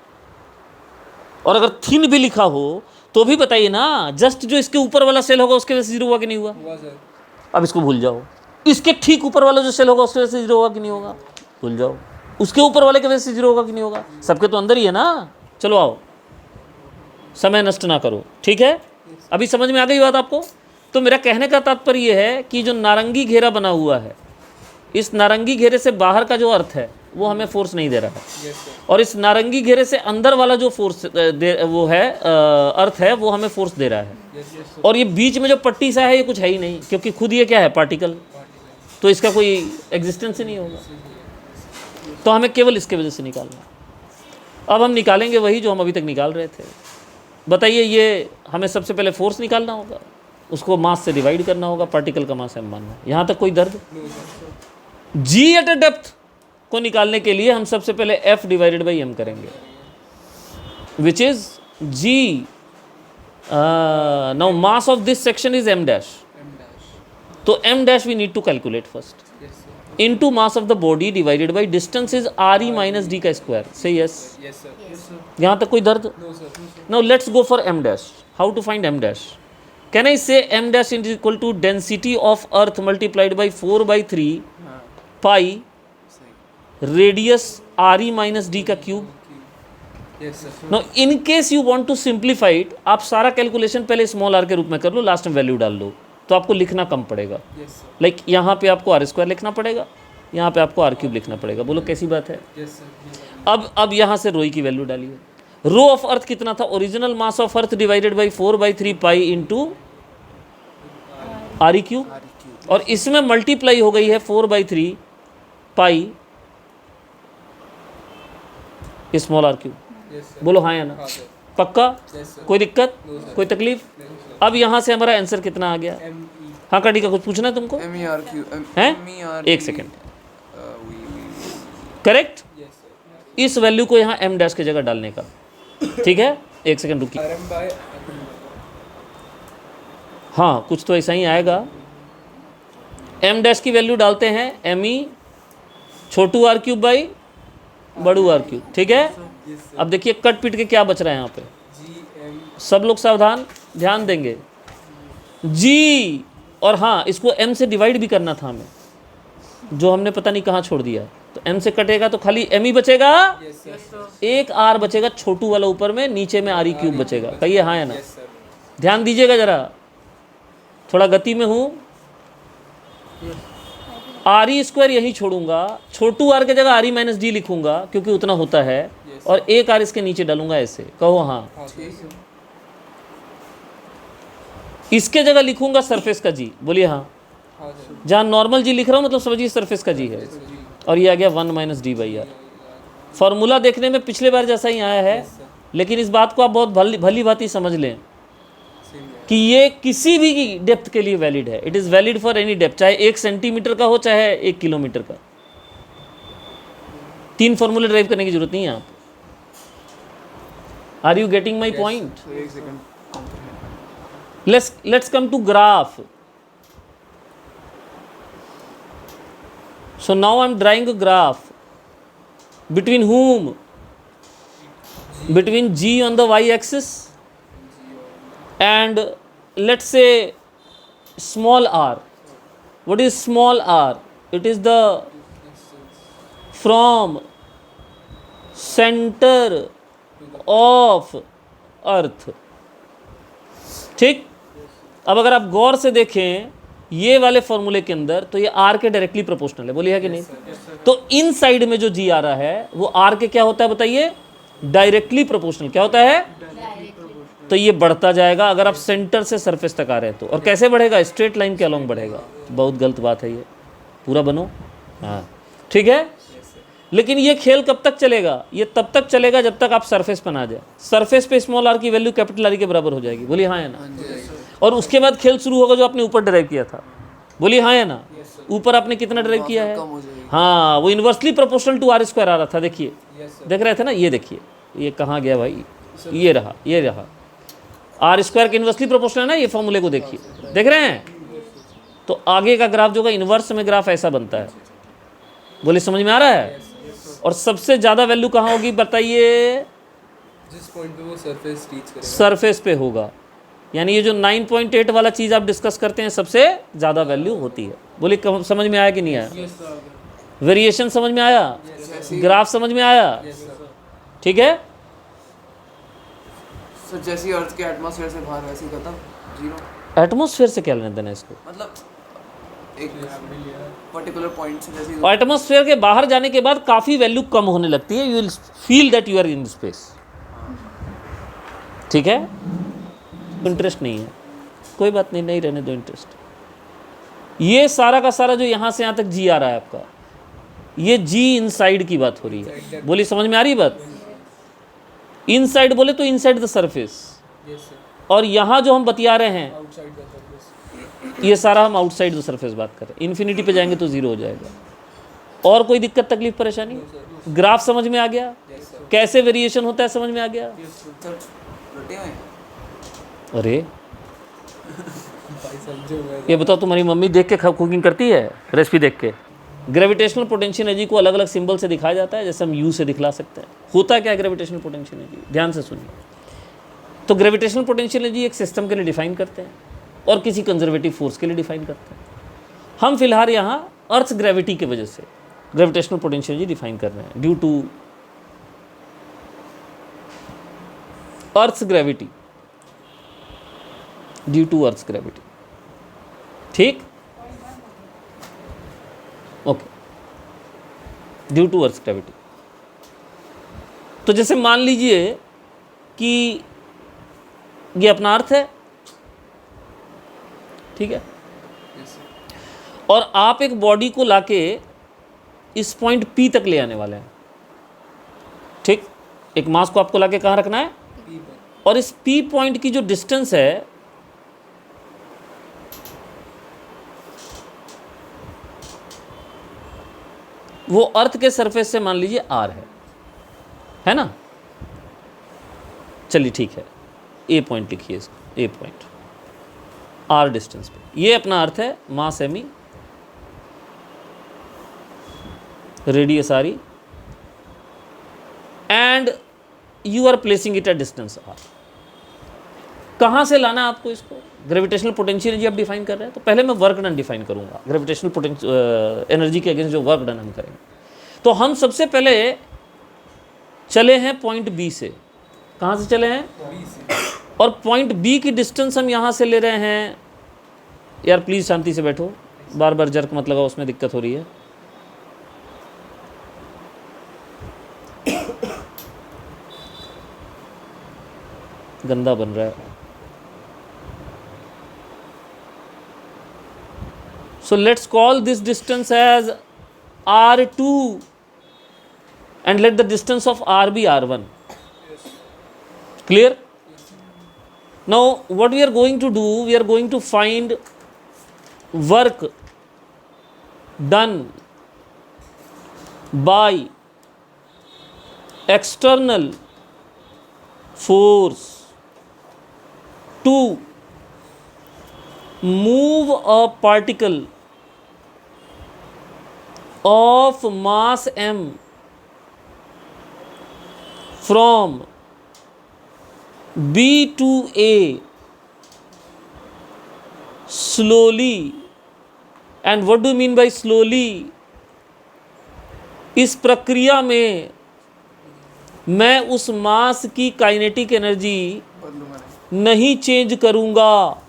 Speaker 1: और अगर थिन भी लिखा हो तो भी बताइए ना, जस्ट जो इसके ऊपर वाला सेल होगा उसके वजह से 0 हुआ कि नहीं हुआ?
Speaker 2: हुआ सर।
Speaker 1: अब इसको भूल जाओ। इसके ठीक ऊपर वाला जो सेल होगा उसके वजह से 0 होगा कि नहीं होगा? भूल जाओ। उसके ऊपर वाले की वजह से 0 होगा कि नहीं होगा? सबके तो अंदर ही है ना। चलो आओ, समय नष्ट ना करो, ठीक है। अभी समझ में आ गई बात आपको? तो मेरा कहने का तात्पर्य यह है कि जो नारंगी घेरा बना हुआ है, इस नारंगी घेरे से बाहर का जो अर्थ है वो हमें फोर्स नहीं दे रहा है, और इस नारंगी घेरे से अंदर वाला जो फोर्स वो है अर्थ है वो हमें फोर्स दे रहा है। और ये बीच में जो पट्टी सा है ये कुछ है ही नहीं, क्योंकि खुद ये क्या है? पार्टिकल। तो इसका कोई एग्जिस्टेंस ही नहीं होगा। तो हमें केवल इसके वजह से निकालना। अब हम निकालेंगे वही जो हम अभी तक निकाल रहे थे। बताइए, ये हमें सबसे पहले फोर्स निकालना होगा, उसको मास से डिवाइड करना होगा, पार्टिकल का मास m मानना। यहाँ तक कोई दर्द? जी एट अ डेप्थ को निकालने के लिए हम सबसे पहले F/m करेंगे, which is G now mass of this section is m dash,
Speaker 2: M dash.
Speaker 1: तो m dash we need to calculate first
Speaker 2: Yes, sir.
Speaker 1: into mass of the body divided by distance is re minus d का square. Say yes.
Speaker 2: Yes, sir. Yes, sir.
Speaker 1: यहाँ तक कोई दर्द?
Speaker 2: No, sir. No, sir.
Speaker 1: Now let's go for m dash. How to find m dash? Can I say m dash is equal to density of earth multiplied by 4 by 3
Speaker 2: हाँ,
Speaker 1: pi
Speaker 2: सही.
Speaker 1: radius re minus d का cube?
Speaker 2: Yes, sir.
Speaker 1: Now in case you want to simplify it, आप सारा calculation पहले small r के रूप में कर लो, लास्ट में वैल्यू डाल लो, तो आपको लिखना कम पड़ेगा.
Speaker 2: Yes, sir.
Speaker 1: लाइक यहाँ पे आपको r स्क्वायर लिखना पड़ेगा, यहाँ पे आपको r क्यूब लिखना पड़ेगा. बोलो कैसी बात है?
Speaker 2: Yes, sir. Yes, sir.
Speaker 1: अब यहाँ से रो की वैल्यू डालिए. रो ऑफ अर्थ कितना था? Original mass of earth divided by 4 by 3 pi into R cube, और इसमें मल्टीप्लाई हो गई है 4 by 3 pi small R cube.
Speaker 2: Yes, sir.
Speaker 1: बोलो हाँ या ना?
Speaker 2: हाँ, sir.
Speaker 1: पक्का?
Speaker 2: Yes, sir.
Speaker 1: कोई दिक्कत?
Speaker 2: No, sir.
Speaker 1: कोई तकलीफ?
Speaker 2: No, sir.
Speaker 1: अब यहाँ से हमारा आंसर कितना आ गया?
Speaker 2: M E.
Speaker 1: हाँ काटी का कुछ पूछना है तुमको? हैं? एक सेकेंड. करेक्ट.
Speaker 2: Yes, sir.
Speaker 1: इस वैल्यू को यहाँ m डैश की जगह डालने का. ठीक है, एक सेकेंड रुकिए.
Speaker 2: RM by
Speaker 1: हाँ कुछ तो ऐसा ही आएगा. m डैश की वैल्यू डालते हैं m ई छोटू आर क्यूब बाई बड़ू आर क्यूब. ठीक है.
Speaker 2: Yes, sir.
Speaker 1: अब देखिए कट पिट के क्या बच रहा है यहाँ पे.
Speaker 2: G M.
Speaker 1: सब लोग सावधान ध्यान देंगे. जी, और हाँ इसको m से डिवाइड भी करना था हमें, जो हमने पता नहीं कहाँ छोड़ दिया. तो m से कटेगा तो खाली m ही बचेगा,
Speaker 2: Yes, sir.
Speaker 1: एक r बचेगा छोटू वाला ऊपर में, नीचे में आर क्यूब बचेगा. कहिए हाँ या ना?
Speaker 2: Yes, sir.
Speaker 1: ध्यान दीजिएगा जरा, थोड़ा गति में हूँ. आर ई स्क्वायर यही छोड़ूंगा, छोटू आर के जगह आर ई माइनस डी लिखूंगा क्योंकि उतना होता है,
Speaker 2: Yes.
Speaker 1: और एक आर इसके नीचे डालूंगा ऐसे. कहो हाँ.
Speaker 2: हाँ, sir.
Speaker 1: इसके जगह लिखूंगा सरफेस का जी. बोलिए हाँ.
Speaker 2: हाँ, sir.
Speaker 1: जहाँ नॉर्मल जी लिख रहा हूँ मतलब समझिए सरफेस का जी है,
Speaker 2: Yes, sir. G.
Speaker 1: और ये आ गया 1 minus D by R. Formula देखने में पिछले बार जैसा ही आया है,
Speaker 2: Yes, sir.
Speaker 1: लेकिन इस बात को आप बहुत भली भांति समझ लें
Speaker 2: Same here.
Speaker 1: कि ये किसी भी डेप्थ के लिए वैलिड है. It is valid for any depth, चाहे 1 सेंटीमीटर का हो चाहे 1 किलोमीटर का. 3 फॉर्मूले ड्राइव करने की जरूरत नहीं है. आप are you getting my point?
Speaker 2: So, एक second.
Speaker 1: Let's come to graph. So now I'm drawing a graph. Between whom? Between G on the y-axis and let's say small r. What is small r? It is the from center of earth. ठीक. अब अगर आप गौर से देखें ये वाले फॉर्मूले के अंदर, तो ये आर के डायरेक्टली प्रोपोर्शनल है. बोलिए है कि नहीं? तो इन साइड में जो जी आ रहा है वो आर के क्या होता है बताइए? Directly proportional. क्या होता है? तो ये बढ़ता जाएगा अगर आप सेंटर से सरफेस तक आ रहे हैं तो. और कैसे बढ़ेगा? स्ट्रेट लाइन के अलोंग बढ़ेगा. बहुत गलत बात है ये, पूरा बनो. हाँ ठीक है. लेकिन ये खेल कब तक चलेगा? ये तब तक चलेगा जब तक आप सरफेस पर ना जाए. सरफेस पे स्मॉल आर की वैल्यू कैपिटल आर के बराबर हो जाएगी. बोलिए हाँ या ना? और उसके बाद खेल शुरू होगा जो आपने ऊपर ड्राइव किया था. बोलिए हाँ या ना? ऊपर आपने कितना ड्राइव किया है? हाँ, वो inversely proportional to R square आ रहा था. देखिए,
Speaker 2: Yes, sir.
Speaker 1: देख रहे थे ना? ये देखिए, ये कहाँ गया भाई? ये रहा, ये रहा. आर स्क्वायर के इन्वर्सली प्रोपोर्शनल है ना, ये फॉर्मूले को देखिए. देख रहे हैं? तो आगे का ग्राफ जो होगा इन्वर्स में ग्राफ ऐसा बनता है. बोलिए समझ में आ रहा है? और सबसे ज़्यादा वैल्यू कहाँ होगी बताइए?
Speaker 2: जिस पॉइंट पे वो सरफेस रीच करेगा.
Speaker 1: सरफेस पे होगा. यानी ये जो 9.8 वाला चीज़ आप डिस्कस करते हैं सबसे ज़्यादा वैल्यू होती है. बोलिए समझ में आया कि नहीं आया? वेरिएशन समझ में आया? ग्राफ समझ में आया?
Speaker 2: Yes, sir.
Speaker 1: ठीक है.
Speaker 3: सर जैसी अर्थ के एटमॉस्फेयर से बाहर वैसे ही खत्म, जीरो.
Speaker 1: एटमॉस्फेयर से क्या लेना देना है इसको?
Speaker 3: मतलब एक पर्टिकुलर पॉइंट से जैसे
Speaker 1: एटमॉस्फेयर के बाहर जाने के बाद काफ़ी वैल्यू कम होने लगती है. You will feel that you are in space. ठीक है. इंटरेस्ट नहीं है, कोई बात नहीं, नहीं रहने दो इंटरेस्ट. ये सारा का सारा जो यहाँ से यहाँ तक जी आ रहा है आपका, ये जी इनसाइड की बात हो रही है. बोलिए समझ में आ रही है बात? इनसाइड बोले तो inside the surface.
Speaker 2: Yes, sir.
Speaker 1: और यहाँ जो हम बतिया रहे हैं
Speaker 2: Outside the surface.
Speaker 1: ये सारा हम आउटसाइड द सरफेस बात करें. इन्फिनिटी पे जाएंगे तो जीरो हो जाएगा. और कोई दिक्कत तकलीफ परेशानी? ग्राफ समझ में आ गया?
Speaker 2: Yes, sir.
Speaker 1: कैसे वेरिएशन होता है समझ में आ गया?
Speaker 3: सर रटे हुए हैं.
Speaker 1: अरे
Speaker 2: भाई साहब जो है
Speaker 1: ये बताओ, तुम्हारी मम्मी देख के कुकिंग करती है रेसिपी देख के? ग्रेविटेशनल पोटेंशियल एनर्जी को अलग अलग सिंबल से दिखाया जाता है, जैसे हम यू से दिखला सकते हैं। होता क्या है ग्रेविटेशनल पोटेंशियल एनर्जी? ध्यान से सुनिए। तो ग्रेविटेशनल पोटेंशियल एनर्जी एक सिस्टम के लिए डिफाइन करते हैं और किसी कंजर्वेटिव फोर्स के लिए डिफाइन करते हैं। हम फिलहाल यहाँ अर्थ ग्रेविटी की वजह से ग्रेविटेशनल पोटेंशियल एनर्जी डिफाइन कर रहे हैं, due to earth gravity, due to earth gravity. ठीक, okay, due to earth gravity. तो जैसे मान लीजिए कि ये अपना अर्थ है, ठीक है, और आप एक बॉडी को लाके इस पॉइंट P तक ले आने वाले हैं। ठीक, एक मास को आपको लाके कहाँ रखना है? और इस P पॉइंट की जो डिस्टेंस है वो अर्थ के सरफेस से मान लीजिए R है ना? चलिए ठीक है, A पॉइंट लिखिए इसको, A पॉइंट R डिस्टेंस पे। ये अपना अर्थ है, mass M E, radius RE, and you are placing it at distance R। कहाँ से लाना है आपको इसको? ग्रेविटेशनल पोटेंशियल एनर्जी आप डिफाइन कर रहे हैं, तो पहले मैं वर्क डन डिफाइन करूंगा। ग्रेविटेशनल पोटेंशियल एनर्जी के अगेंस्ट जो वर्क डन हम करेंगे, तो हम सबसे पहले चले हैं पॉइंट B से। कहाँ से चले हैं? और पॉइंट B की डिस्टेंस हम यहाँ से ले रहे हैं। यार प्लीज़ शांति से बैठो, बार बार जर्क मत लगाओ, उसमें दिक्कत हो रही है। गंदा बन रहा है। So let's call this distance as R2 and let the distance of R be R1. Clear? Now what we are going to do, we are going to find work done by external force to move a particle of mass m from B to A slowly. And what do you mean by slowly? इस प्रक्रिया में मैं उस मास की kinetic energy नहीं change करूंगा,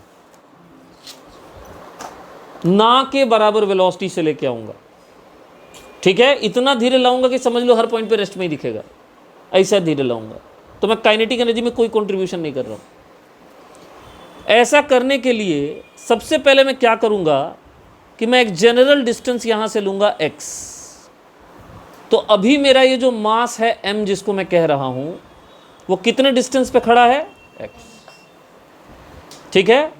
Speaker 1: ना के बराबर वेलोसिटी से लेके आऊंगा। ठीक है, इतना धीरे लाऊंगा कि समझ लो हर पॉइंट पे रेस्ट में ही दिखेगा, ऐसा धीरे लाऊंगा, तो मैं काइनेटिक एनर्जी में कोई कंट्रीब्यूशन नहीं कर रहा हूं। ऐसा करने के लिए सबसे पहले मैं क्या करूंगा कि मैं एक जनरल डिस्टेंस यहां से लूंगा x। तो अभी मेरा ये जो मास है m जिसको मैं कह रहा हूं, वो कितने डिस्टेंस पे खड़ा है? x। ठीक है,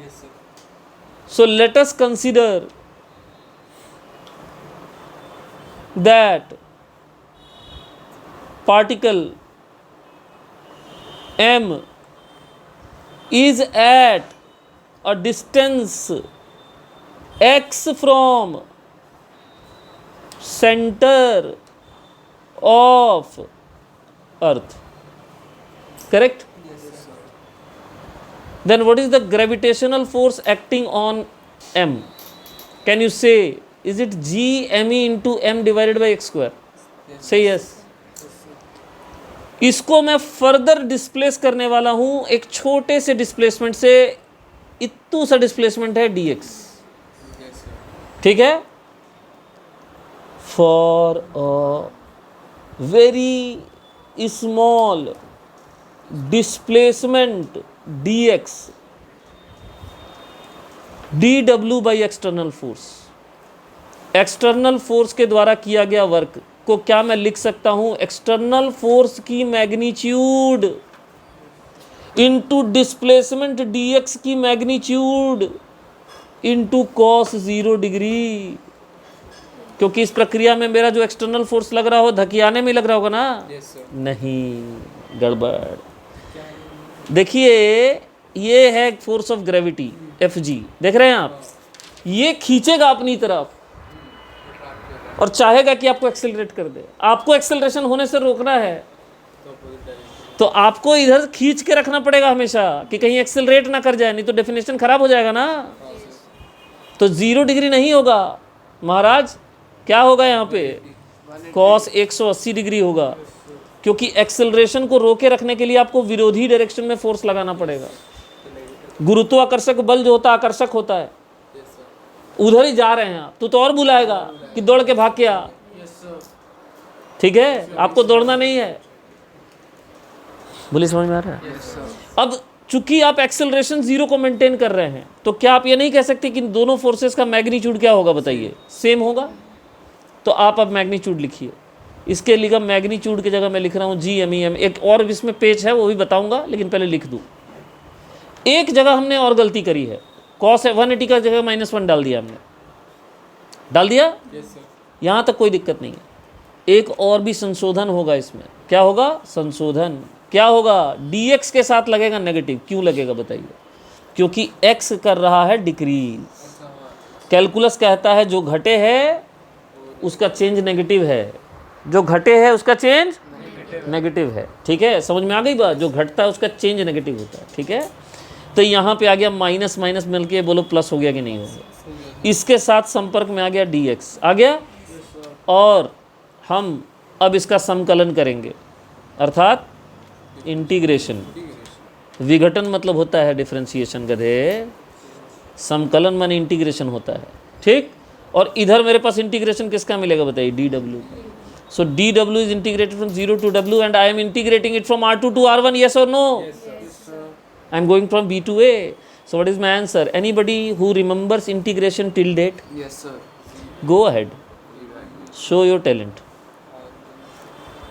Speaker 1: so let us consider that particle m is at a distance x from center of earth. Correct? Then what is the gravitational force acting on m? Can you say, is it g me into m divided by x square? Say yes. इसको मैं further displace करने वाला हूं एक छोटे से displacement से। इतू सा डिस्प्लेसमेंट है dx। ठीक है, for a very small displacement dx dw by external force. External force के द्वारा किया गया वर्क को क्या मैं लिख सकता हूं? एक्सटर्नल फोर्स की मैग्नीट्यूड इनटू डिस्प्लेसमेंट dx की मैग्नीट्यूड इनटू cos 0 डिग्री। क्योंकि इस प्रक्रिया में मेरा जो एक्सटर्नल फोर्स लग रहा हो धकियाने में लग रहा होगा ना?
Speaker 2: Yes, sir.
Speaker 1: नहीं, गड़बड़। देखिए ये है फोर्स ऑफ ग्रेविटी Fg, देख रहे हैं आप, ये खींचेगा अपनी तरफ और चाहेगा कि आपको एक्सेलरेट कर दे। आपको एक्सेलरेशन होने से रोकना है तो आपको इधर खींच के रखना पड़ेगा हमेशा कि कहीं एक्सेलरेट ना कर जाए, नहीं तो डेफिनेशन खराब हो जाएगा ना। तो 0 डिग्री नहीं होगा महाराज, क्या होगा यहाँ पे cos 180 डिग्री होगा, क्योंकि एक्सेलरेशन को रोके रखने के लिए आपको विरोधी डायरेक्शन में फोर्स लगाना पड़ेगा। गुरुत्वाकर्षक बल जो होता है आकर्षक होता है, उधर ही जा रहे हैं आप तो और बुलाएगा कि दौड़ के भाग के आ, ठीक है, आपको दौड़ना नहीं है। बोलिए समझ में आ रहा है? अब चूंकि आप एक्सेलरेशन 0 को मेंटेन कर रहे हैं तो क्या आप ये नहीं कह सकते कि दोनों फोर्सेस का मैग्नीट्यूड क्या होगा, बताइए, सेम होगा। तो आप अब मैग्नीट्यूड लिखिए, इसके लिए मैग्नीट्यूड की जगह मैं लिख रहा हूँ GMEM। एक और इसमें पेज है वो भी बताऊंगा, लेकिन पहले लिख दूँ। एक जगह हमने और गलती करी है, cos 180 का जगह -1 डाल दिया हमने, डाल दिया, यहाँ तक कोई दिक्कत नहीं है। एक और भी संशोधन होगा इसमें, क्या होगा संशोधन, क्या होगा, dx के साथ लगेगा नेगेटिव। क्यों लगेगा बताइए? क्योंकि x कर रहा है डिक्रीज। कैलकुलस कहता है जो घटे है उसका चेंज नेगेटिव है, जो घटे है उसका चेंज नेगेटिव है, ठीक है, समझ में आ गई बात? जो घटता है उसका चेंज नेगेटिव होता है, ठीक है। तो यहाँ पे आ गया माइनस माइनस मिल के, बोलो प्लस हो गया कि नहीं हो गया? इसके साथ संपर्क में आ गया dx, आ गया, और हम अब इसका समकलन करेंगे, अर्थात इंटीग्रेशन। विघटन मतलब होता है डिफरेंशिएशन, गधे, समकलन माने इंटीग्रेशन होता है, ठीक। और इधर मेरे पास इंटीग्रेशन किसका मिलेगा बताइए? dw। So dw is integrated from 0 to w and I am integrating it from R2 to R1, yes or no? I am going from B to A. So what is my answer? Anybody who remembers integration till date?
Speaker 3: Yes, sir.
Speaker 1: Go ahead. Show your talent.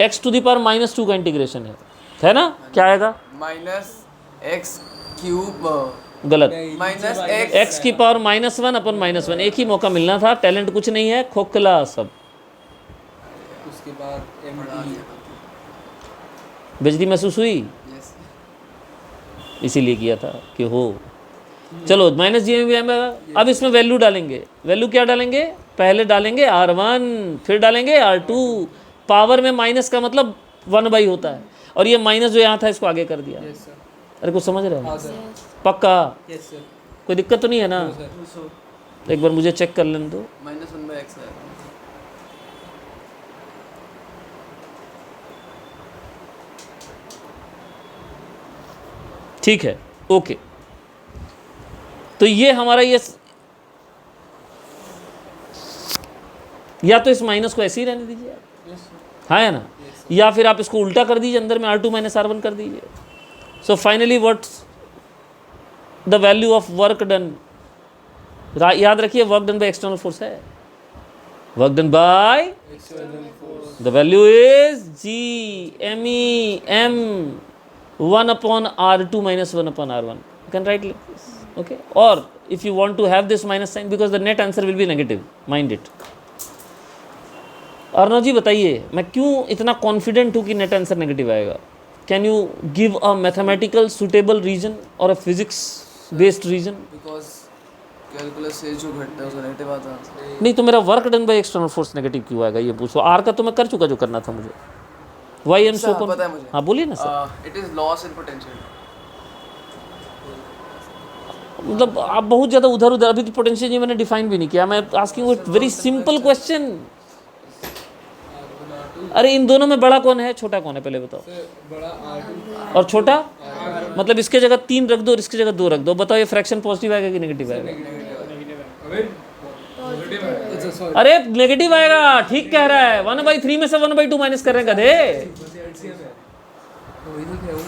Speaker 1: x to the power -2 का integration है ना? क्या आएगा?
Speaker 3: -x cube,
Speaker 1: गलत,
Speaker 3: -x
Speaker 1: x की power -1 अपन -1। एक ही मौका मिलना था, टैलेंट कुछ नहीं है, खोखला सब।
Speaker 2: उसके बाद MD
Speaker 1: बेइज्जती महसूस हुई,
Speaker 3: yes.
Speaker 1: इसीलिए किया था कि हो। चलो -GMEM। अब इसमें वैल्यू डालेंगे, वैल्यू क्या डालेंगे? पहले डालेंगे R1, फिर डालेंगे R2। पावर में माइनस का मतलब 1/, होता है, और ये माइनस जो यहाँ था इसको आगे कर दिया।
Speaker 2: Yes, sir.
Speaker 1: अरे कुछ समझ रहे
Speaker 2: हाँ
Speaker 1: हो?
Speaker 2: सर।
Speaker 1: पक्का
Speaker 2: Yes, sir.
Speaker 1: कोई दिक्कत तो नहीं है ना?
Speaker 2: No, sir.
Speaker 1: एक बार मुझे चेक कर लेने दो।
Speaker 3: -1/x है।
Speaker 1: ठीक है, ओके। तो ये हमारा ये, या तो इस माइनस को ऐसे ही रहने दीजिए आप,
Speaker 2: Yes, sir.
Speaker 1: हाँ है ना, या फिर आप इसको उल्टा कर दीजिए, अंदर में R2 - R1 कर दीजिए। So finally what's the value of work done? याद रखिए work done by external force है, work done by,
Speaker 2: External force.
Speaker 1: The value is GMEM 1/R2 - 1/R1. You can write like this, okay? Or if you want to have this minus sign, because the net answer will be negative, mind it. Arnav ji बताइए, मैं क्यों इतना confident हूँ कि net answer negative आएगा? Can you give a mathematical suitable reason और a physics based reason?
Speaker 3: Because calculus से जो घटता है उसका नेगेटिव आता है।
Speaker 1: नहीं तो मेरा work done by external force negative क्यों आएगा ये पूछो। आर का तो मैं कर चुका जो करना था मुझे। वाई एम सो
Speaker 3: पता है मुझे।
Speaker 1: हाँ बोलिए ना sir.
Speaker 3: It is loss in potential.
Speaker 1: मतलब आप बहुत ज़्यादा उधर उधर, अभी तो पोटेंशियल जी मैंने डिफाइन भी नहीं किया। मैं asking with very simple question. अरे इन दोनों में बड़ा कौन है छोटा कौन है पहले बताओ।
Speaker 2: बड़ा R2
Speaker 1: और छोटा मतलब इसके जगह 3 रख दो और इसके जगह 2 रख दो। बताओ ये फ्रैक्शन पॉजिटिव आएगा कि नेगेटिव आएगा?
Speaker 2: अच्छा सॉरी
Speaker 1: अरे नेगेटिव आएगा, ठीक कह रहा है। 1/3 में से 1/2 माइनस कर रहे हैं गधे।
Speaker 2: वही तो क्या हूँ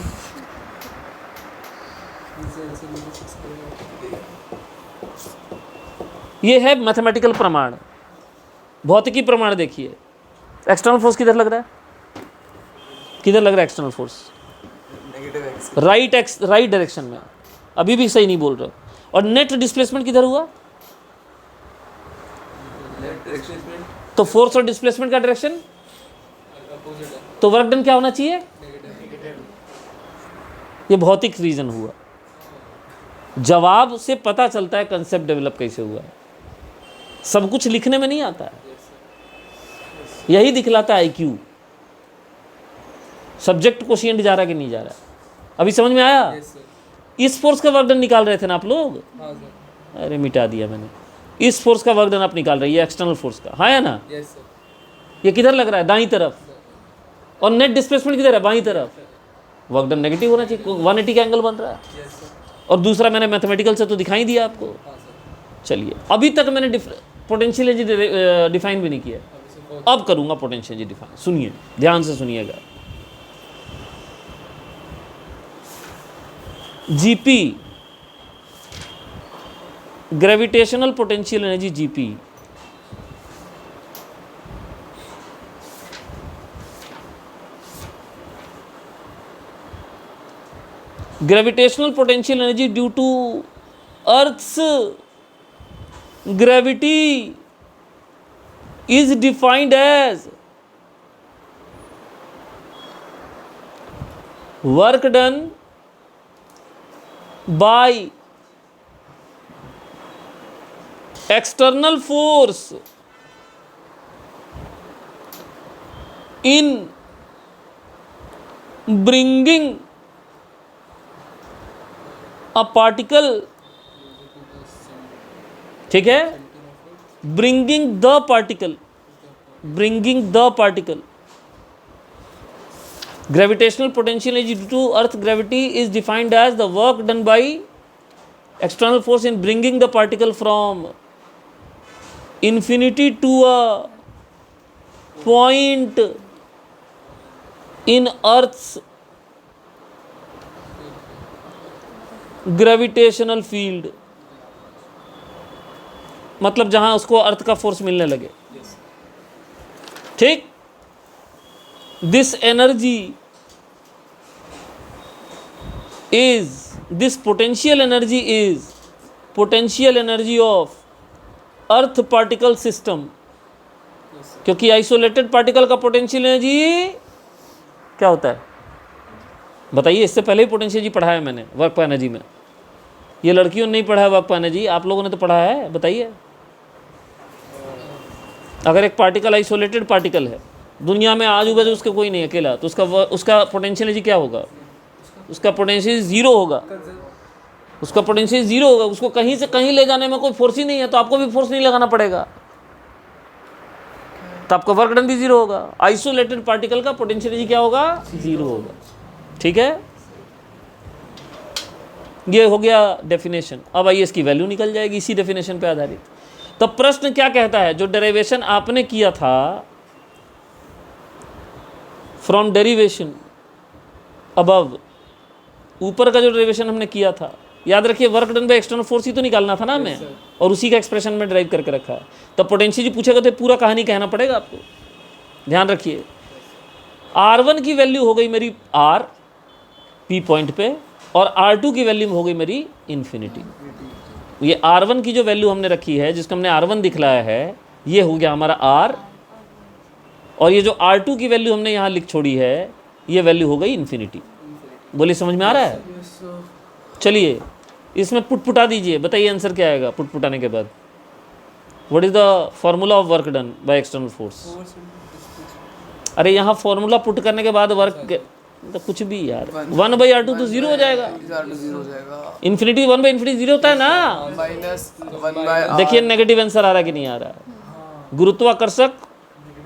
Speaker 1: ये है मैथमेटिकल प्रमाण, भौतिकी प्रमाण। देखिए एक्सटर्नल फोर्स किधर लग रहा है, किधर लग रहा है external force?
Speaker 3: Negative x
Speaker 1: right direction में। अभी भी सही नहीं बोल रहे हो। और नेट डिस्प्लेसमेंट किधर हुआ? तो फोर्स और डिस्प्लेसमेंट का डायरेक्शन
Speaker 2: अपोजिट है
Speaker 1: तो वर्क डन क्या होना चाहिए? ये भौतिक रीजन हुआ। जवाब से पता चलता है कंसेप्ट डेवलप कैसे हुआ है। सब कुछ लिखने में नहीं आता है, यही दिखलाता है आईक्यू। सब्जेक्ट कोशिएंट जा रहा है कि नहीं जा रहा है, अभी समझ में आया?
Speaker 2: Yes, sir.
Speaker 1: इस फोर्स का वर्क डन निकाल रहे थे ना आप लोग?
Speaker 2: हाँ सर।
Speaker 1: अरे मिटा दिया मैंने। इस फोर्स का वर्क डन आप निकाल रहे हैं, ये एक्सटर्नल फोर्स का, हाँ या ना?
Speaker 2: Yes sir.
Speaker 1: ये किधर लग रहा है? दाईं तरफ। और नेट डिस्प्लेसमेंट किधर है? बाईं तरफ। वर्क डन नेगेटिव होना चाहिए, 180 का एंगल बन रहा है।
Speaker 2: Yes sir.
Speaker 1: और दूसरा मैंने मैथमेटिकल से तो दिखाई दिया आपको।
Speaker 2: हाँ सर।
Speaker 1: चलिए, अभी तक मैंने पोटेंशियल एनर्जी डिफाइन भी नहीं किया,
Speaker 2: अभी से बहुत
Speaker 1: अब करूंगा पोटेंशियल एनर्जी डिफाइन। सुनिए, ध्यान से सुनिएगा। GP, gravitational potential energy GP, gravitational potential energy due to Earth's gravity is defined as work done by external force in bringing a particle, ठीक है, bringing the particle, gravitational potential energy due to earth gravity is defined as the work done by external force in bringing the particle from infinity to a point in earth's gravitational field, मतलब जहां उसको अर्थ का force मिलने लगे। ठीक, this energy is, this potential energy is potential energy of earth particle system, क्योंकि isolated particle का potential energy क्या होता है बताइए? इससे पहले ही पोटेंशियल एनर्जी पढ़ाया मैंने वर्क पर एनर्जी में। ये लड़कियों ने नहीं पढ़ा है वर्क पर एनर्जी, आप लोगों ने तो पढ़ा है, बताइए। अगर एक पार्टिकल आइसोलेटेड पार्टिकल है, दुनिया में आजू बाजू उसके कोई नहीं, अकेला, तो उसका पोटेंशियल एनर्जी क्या होगा? उसका पोटेंशियल ज़ीरो होगा, उसका पोटेंशियल ज़ीरो होगा। उसको कहीं से कहीं ले जाने में कोई फोर्स ही नहीं है, तो आपको भी फोर्स नहीं लगाना पड़ेगा, तो आपका वर्क डन भी ज़ीरो होगा। आइसोलेटेड पार्टिकल का पोटेंशियल एनर्जी क्या होगा? ज़ीरो होगा। ठीक है, ये हो गया डेफिनेशन। अब आइए इसकी वैल्यू निकल जाएगी इसी डेफिनेशन पे आधारित। तो प्रश्न क्या कहता है? जो डेरिवेशन आपने किया था फ्रॉम डेरिवेशन अबव, ऊपर का जो डेरिवेशन हमने किया था, याद रखिए work done by external force ही तो निकालना था ना हमें, और उसी का एक्सप्रेशन में ड्राइव करके रखा है। तो पोटेंशियल जी पूछेगा तो पूरा कहानी कहना पड़ेगा आपको, ध्यान रखिए। R1 की वैल्यू हो गई मेरी R P पॉइंट पे, और R2 की वैल्यू हो गई मेरी इन्फिनिटी। ये R1 की जो वैल्यू हमने रखी है, जिसको हमने R1 दिखलाया है, ये हो गया हमारा R, और ये जो R2 की वैल्यू हमने यहाँ लिख छोड़ी है, ये वैल्यू हो गई इन्फिनिटी। बोलिए, समझ में आ रहा है? चलिए इसमें पुटपुटा दीजिए, बताइए आंसर क्या आएगा पुटपुटाने के बाद। What is the formula of work done by external force? अरे यहाँ फॉर्मूला पुट करने के बाद वर्क तो कुछ भी यार, 1/R2 तो जीरो हो जाएगा, इन्फिनिटी 1/इन्फिनिटी जीरो होता है ना।
Speaker 3: -1/R।
Speaker 1: देखिए नेगेटिव आंसर आ रहा है कि नहीं आ रहा है? गुरुत्वाकर्षक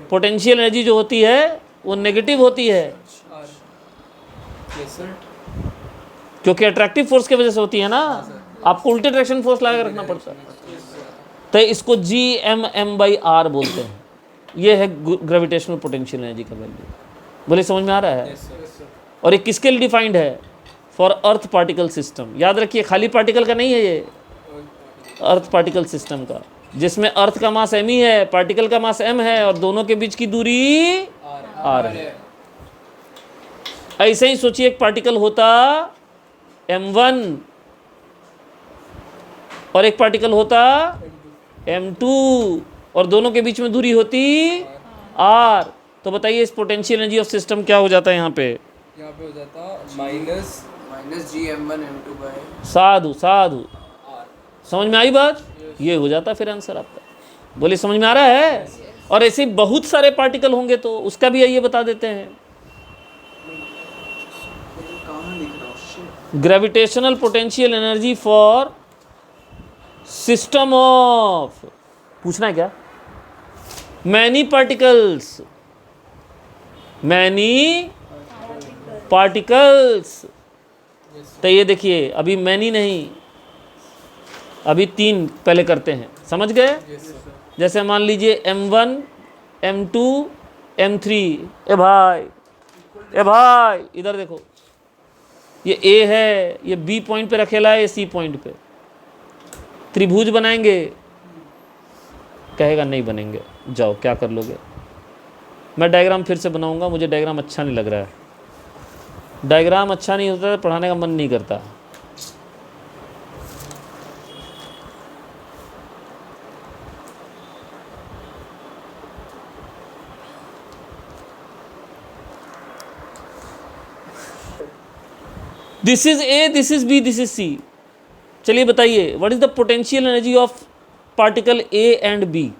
Speaker 1: पोटेंशियल एनर्जी जो होती है वो नेगेटिव होती है,
Speaker 2: यस सर।
Speaker 1: क्योंकि अट्रैक्टिव फोर्स की वजह से होती है ना। आपको उल्टे डायरेक्शन फोर्स लगा रखना पड़ता है, तो इसको GMM/R बोलते हैं। ये है ग्रेविटेशनल पोटेंशियल एनर्जी का वैल्यू। बोले, समझ में आ रहा है? और ये किसके लिए डिफाइंड है? For earth particle system. याद रखिए खाली पार्टिकल का नहीं है ये, अर्थ पार्टिकल सिस्टम का, जिसमें अर्थ का मास m ही है, पार्टिकल का मास m है, और दोनों के बीच की दूरी r है। ऐसे ही सोचिए, एक पार्टिकल होता m1 और एक पार्टिकल होता m2, और दोनों के बीच में दूरी होती r। तो बताइए इस पोटेंशियल एनर्जी ऑफ सिस्टम क्या हो जाता है यहाँ पे?
Speaker 2: यहाँ पे हो जाता माइनस
Speaker 3: माइनस जी M1 M2 बाय
Speaker 1: साधु साधु,
Speaker 2: R.
Speaker 1: समझ में आई बात? ये हो जाता फिर आंसर आपका। बोलिए समझ में आ रहा है? और ऐसे बहुत सारे पार्टिकल होंगे तो उसका भी आइए बता देते हैं।
Speaker 3: कहाँ लिख रहा हूँ? Shit.
Speaker 1: Gravitational potential energy for system of, पूछना है क्या? Many particles, many particles. तो ये देखिए अभी मैनी नहीं, अभी 3 पहले करते हैं, समझ गए?
Speaker 2: Yes sir.
Speaker 1: जैसे मान लीजिए M1 M2 M3। ए भाई इधर देखो, ये A है, ये B पॉइंट पे रखेला है, ये C पॉइंट पे। त्रिभुज बनाएंगे? कहेगा नहीं बनेंगे। जाओ क्या कर लोगे? मैं डायग्राम फिर से बनाऊंगा, मुझे डायग्राम अच्छा नहीं लग रहा है। डायग्राम अच्छा नहीं होता तो पढ़ाने का मन नहीं करता। This is A, this is B, this is C. चलिए बताइए what is the potential energy of particle A and B?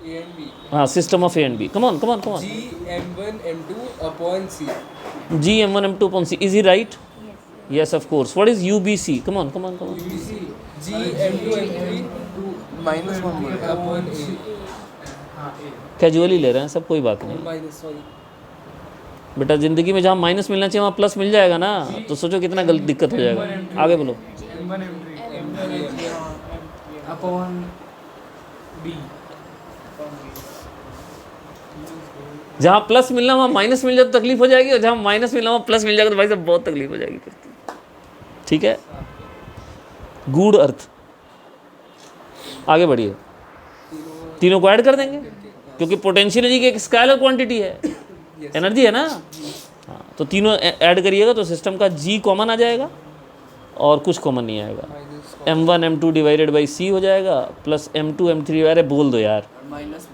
Speaker 2: A and B.
Speaker 1: हाँ, system of A and B. Come on come on come on.
Speaker 2: G M1 M2 upon C.
Speaker 1: G M1 M2 upon C, is he right? Yes of course. What is UBC? Come on come on come on।
Speaker 2: UBC G M2 M3
Speaker 3: minus 1 बोल रहा है।
Speaker 2: upon A.
Speaker 1: Casually ले रहे हैं सब, कोई बात नहीं
Speaker 2: Minus sorry.
Speaker 1: बेटा। ज़िंदगी में जहाँ माइनस मिलना चाहिए वहाँ प्लस मिल जाएगा ना, तो सोचो कितना गलत दिक्कत हो जाएगा। आगे बोलो।
Speaker 2: M1 M3 upon B.
Speaker 1: जहाँ प्लस मिलना वहाँ माइनस मिल जाए तो तकलीफ हो जाएगी, और जहाँ माइनस मिलना वहाँ प्लस मिल जाएगा तो भाई साहब बहुत तकलीफ हो जाएगी फिर। ठीक है, गूढ़ अर्थ। आगे बढ़िए, तीनों को ऐड कर देंगे क्योंकि पोटेंशियल एनर्जी की एक स्केलर क्वांटिटी है, एनर्जी है ना। हाँ, तो तीनों ऐड करिएगा तो सिस्टम का जी कॉमन आ जाएगा और कुछ कॉमन नहीं आएगा। M1 M2 divided by C हो जाएगा प्लस M2 M3। अरे बोल दो यार।
Speaker 3: माइनस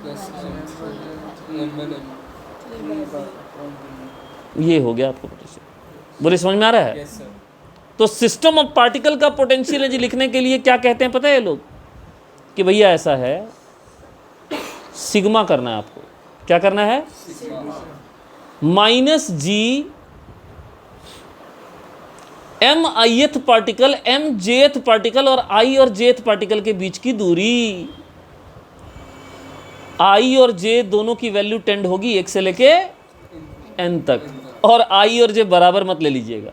Speaker 2: Plus M1
Speaker 1: ये हो गया आपको पोटेंशियल। बोले समझ में आ रहा है?
Speaker 2: Yes sir.
Speaker 1: तो सिस्टम ऑफ पार्टिकल का पोटेंशियल एनर्जी लिखने के लिए क्या कहते हैं पता है ये लोग? कि भैया ऐसा है, सिग्मा करना है आपको। क्या करना है? Minus G M ith particle M jth particle और आई और जेथ पार्टिकल के बीच की दूरी। आई और जे दोनों की वैल्यू टेंड होगी 1 से लेके n तक, और आई और जे बराबर मत ले लीजिएगा।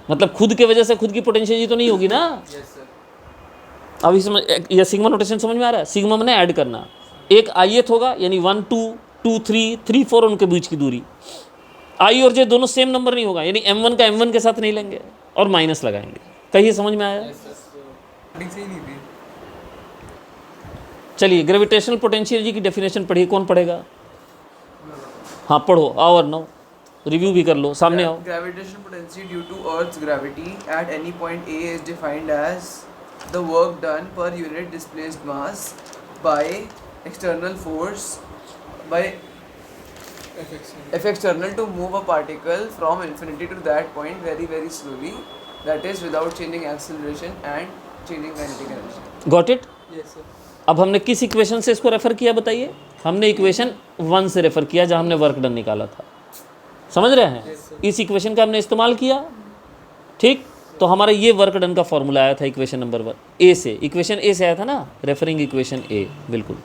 Speaker 1: मतलब खुद के वजह से खुद की पोटेंशियल एनर्जी तो नहीं होगी ना।
Speaker 3: Yes sir.
Speaker 1: अभी समझ, ये सिग्मा नोटेशन समझ में आ रहा है? सिग्मा मैंने ऐड करना, एक आईएथ होगा यानी 1 2 2 3 3 4 उनके बीच की दूरी। आई और जे दोनों सेम नंबर नहीं होगा, यानी M1 का M1 के साथ नहीं लेंगे और माइनस लगाएंगे। कहिए समझ में आया?
Speaker 2: Starting से ही नहीं थी.
Speaker 1: चलिए ग्रेविटेशनल पोटेंशियल एनर्जी की डेफिनेशन पढ़िए। कौन पढ़ेगा? हाँ पढ़ो, आओ और नो रिव्यू भी कर लो, सामने आओ।
Speaker 3: Gravitational potential due to Earth's gravity at any point A is defined as the work done per unit displaced mass by external force by F external to move a particle from infinity to that point very very slowly, that is without changing acceleration and changing kinetic energy.
Speaker 1: Got it?
Speaker 2: Yes sir.
Speaker 1: अब हमने किस equation से इसको refer किया बताइए? हमने equation 1 से refer किया जहाँ हमने वर्क डन निकाला था। समझ रहे हैं?
Speaker 2: Yes, sir.
Speaker 1: इस इक्वेशन का हमने इस्तेमाल किया, ठीक। तो हमारा ये वर्क डन का फॉर्मूला आया था इक्वेशन नंबर 1 ए से। इक्वेशन ए से आया था ना, रेफरिंग इक्वेशन ए, बिल्कुल।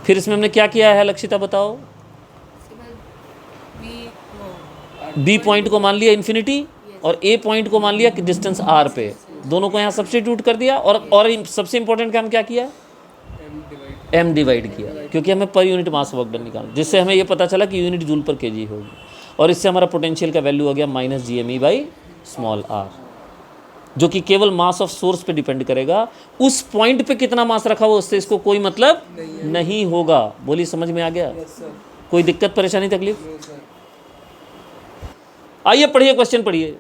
Speaker 1: फिर इसमें हमने क्या किया है लक्षिता बताओ? बी पॉइंट को मान लिया इन्फिनिटी और ए पॉइंट को मान लिया कि डिस्टेंस आर पे, दोनों को यहाँ सब्स्टिट्यूट कर दिया। और सबसे इंपॉर्टेंट काम क्या किया? एम डिवाइड किया, क्योंकि हमें per unit mass work done निकालना, जिससे हमें ये पता चला कि यूनिट जूल पर केजी होगी। और इससे हमारा पोटेंशियल का वैल्यू हो गया minus GME by small R, जो कि केवल मास ऑफ सोर्स पे डिपेंड करेगा। उस पॉइंट पे कितना मास रखा हुआ उससे इसको कोई मतलब नहीं होगा। बोली समझ में आ गया?
Speaker 2: Yes sir.
Speaker 1: कोई दिक्कत परेशानी तकलीफ?
Speaker 2: No sir.
Speaker 1: आइए पढ़िए, क्वेश्चन पढ़िए।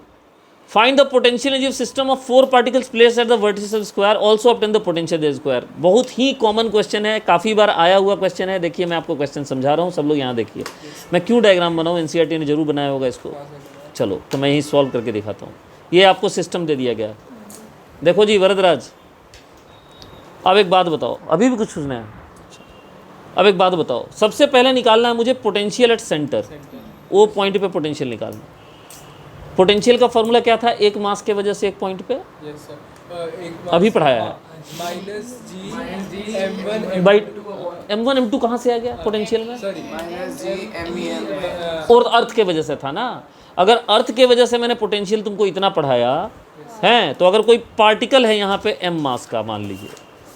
Speaker 1: Find the potential energy of system of 4 particles placed at the vertices of square, also obtain the potential of square. बहुत ही कॉमन क्वेश्चन है, काफ़ी बार आया हुआ क्वेश्चन है। देखिए मैं आपको क्वेश्चन समझा रहा हूँ, सब लोग यहाँ देखिए। मैं क्यों डायग्राम बनाऊँ, NCERT ने जरूर बनाया होगा इसको। चलो तो मैं ही सॉल्व करके दिखाता हूँ। ये आपको सिस्टम दे दिया गया। देखो जी वरदराज, अब एक बात बताओ, अभी भी कुछ पूछना है? अब एक बात बताओ, सबसे पहले निकालना है मुझे पोटेंशियल एट सेंटर, वो पॉइंट पे पोटेंशियल निकालना। पोटेंशियल का फॉर्मूला क्या था? एक मास के वजह से एक पॉइंट पे,
Speaker 2: यस सर,
Speaker 1: अभी पढ़ाया है,
Speaker 2: minus ji m1
Speaker 1: by m1 m2 कहाँ से आ गया पोटेंशियल में?
Speaker 2: Sorry
Speaker 3: minus G M E M.
Speaker 1: और अर्थ के वजह से था ना। अगर अर्थ के वजह से मैंने पोटेंशियल तुमको इतना पढ़ाया है, तो अगर कोई पार्टिकल है यहाँ पे m मास का मान लीजिए,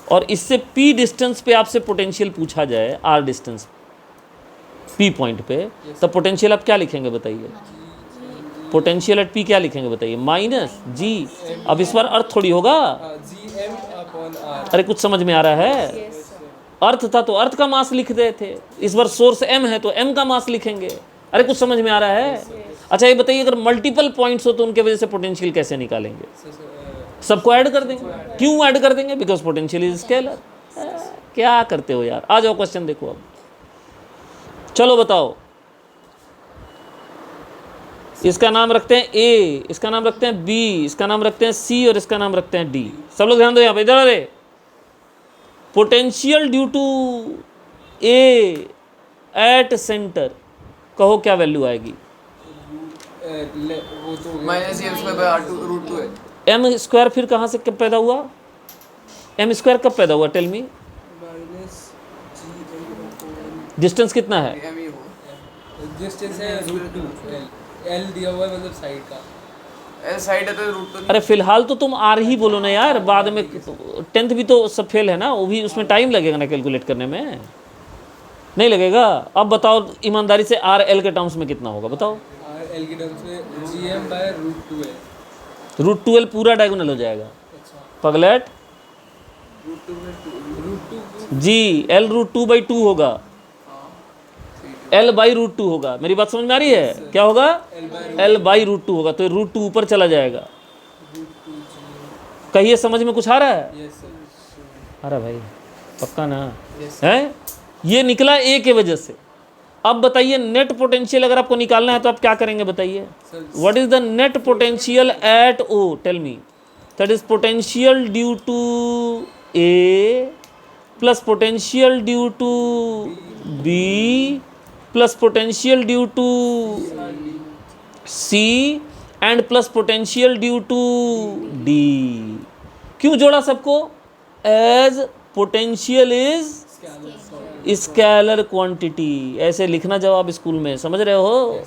Speaker 1: और इससे p डिस्टेंस पे आपसे पोटेंशियल पूछा जाए, r डिस्टेंस p पॉइंट पे, तब पोटेंशियल आप क्या लिखेंगे बताइए? पोटेंशियल एट p क्या लिखेंगे बताइए? माइनस जी। अब इस बार अर्थ थोड़ी होगा,
Speaker 2: gm/r।
Speaker 1: अरे कुछ समझ में आ रहा है? अर्थ था तो अर्थ का मास लिख रहे थे, इस बार सोर्स m है तो m का मास लिखेंगे। अरे कुछ समझ में आ रहा है? अच्छा ये बताइए, अगर मल्टीपल पॉइंट्स हो तो उनके वजह से पोटेंशियल कैसे निकालेंगे? सबको ऐड कर देंगे। क्यों ऐड कर देंगे? Because potential is scalar. क्या करते हो यार? आ जाओ क्वेश्चन देखो अब। चलो बताओ, इसका नाम रखते हैं A, इसका नाम रखते हैं B, इसका नाम रखते हैं C और इसका नाम रखते हैं D। सब लोग ध्यान दो यहाँ पे, इधर अरे। Potential due to A at centre, कहो क्या वैल्यू आएगी?
Speaker 2: वो तो
Speaker 3: minus G M square by R to root 2 है।
Speaker 1: m स्क्वायर फिर कहाँ से कब पैदा हुआ? m स्क्वायर कब पैदा हुआ? Tell me.
Speaker 2: Minus G
Speaker 1: distance कितना है?
Speaker 3: एम ई हो
Speaker 2: डिस्टेंस है √2 l दिया हुआ है, मतलब साइड का।
Speaker 3: एल साइड है तो रूट 2।
Speaker 1: अरे फिलहाल तो तुम आर ही बोलो ना यार, बाद में 10th भी तो सब फेल है ना, वो भी उसमें टाइम लगेगा ना कैलकुलेट करने में, नहीं लगेगा? अब बताओ ईमानदारी से, आर एल के टर्म्स में कितना होगा बताओ?
Speaker 2: r l के टर्म्स में gm/√2 है।
Speaker 1: √12 पूरा डायगोनल हो जाएगा
Speaker 2: अच्छा,
Speaker 1: पगलेट।
Speaker 2: √2
Speaker 1: जी एल √2/2 होगा, l/√2 होगा। मेरी बात समझ में आ रही है? क्या होगा? l/√2 होगा, तो √2 ऊपर चला जाएगा। कहिए समझ में कुछ आ रहा है?
Speaker 2: Yes sir.
Speaker 1: अरे भाई पक्का ना
Speaker 2: Yes,
Speaker 1: है? ये निकला ए के वजह से। अब बताइए नेट पोटेंशियल अगर आपको निकालना है तो आप क्या करेंगे बताइए? What is the net potential at O? Tell me. That is potential due to A plus potential due to B plus potential due to C and plus potential due to D. क्यों जोड़ा सबको? As potential is scalar quantity, ऐसे लिखना जवाब school में, समझ रहे हो?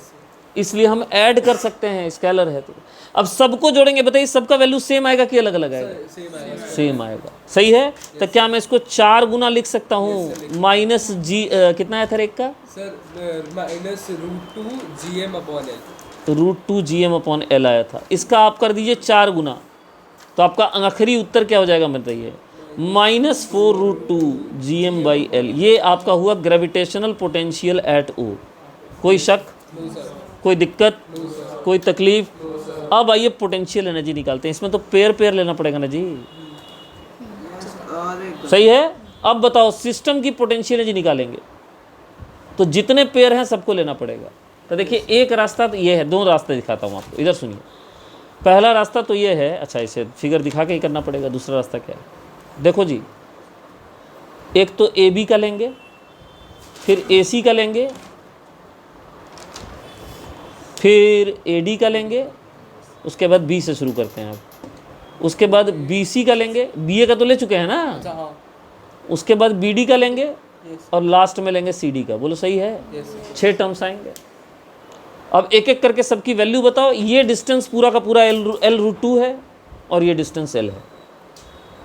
Speaker 1: इसलिए हम ऐड कर सकते हैं, स्केलर है तो। अब सबको जोड़ेंगे, बताइए सबका वैल्यू सेम आएगा कि अलग अलग आएगा?
Speaker 2: सेम आएगा।
Speaker 1: सेम आएगा। सही है? तो क्या मैं इसको 4 गुना लिख सकता हूँ? माइनस जी कितना आया था एक का?
Speaker 2: Sir minus √2 gm/l।
Speaker 1: √2 gm/l आया था, इसका आप कर दीजिए 4 गुना, तो आपका आखिरी उत्तर क्या हो जाएगा बताइए? -4√2 gm/l। ये आपका हुआ ग्रेविटेशनल पोटेंशियल एट ओ। कोई शक? कोई दिक्कत? कोई तकलीफ? अब आइए पोटेंशियल एनर्जी निकालते हैं। इसमें तो पेयर लेना पड़ेगा ना जी। सही है? अब बताओ सिस्टम की पोटेंशियल एनर्जी निकालेंगे तो जितने पेयर हैं सबको लेना पड़ेगा। तो देखिए एक रास्ता तो ये है, 2 रास्ते दिखाता हूँ आपको, इधर सुनिए। पहला रास्ता तो ये है, अच्छा इसे फिगर दिखा के ही करना पड़ेगा। दूसरा रास्ता क्या है देखो जी, एक तो ए बी का लेंगे, फिर ए सी का लेंगे, फिर ए डी का लेंगे, उसके बाद बी से शुरू करते हैं अब। उसके बाद बी सी का लेंगे, बी ए का तो ले चुके हैं ना, उसके बाद बी डी का लेंगे और लास्ट में लेंगे सी डी का। बोलो सही है? 6 टर्म्स आएंगे। अब एक एक करके सबकी वैल्यू बताओ। ये डिस्टेंस पूरा का पूरा l√2 है और ये डिस्टेंस l है।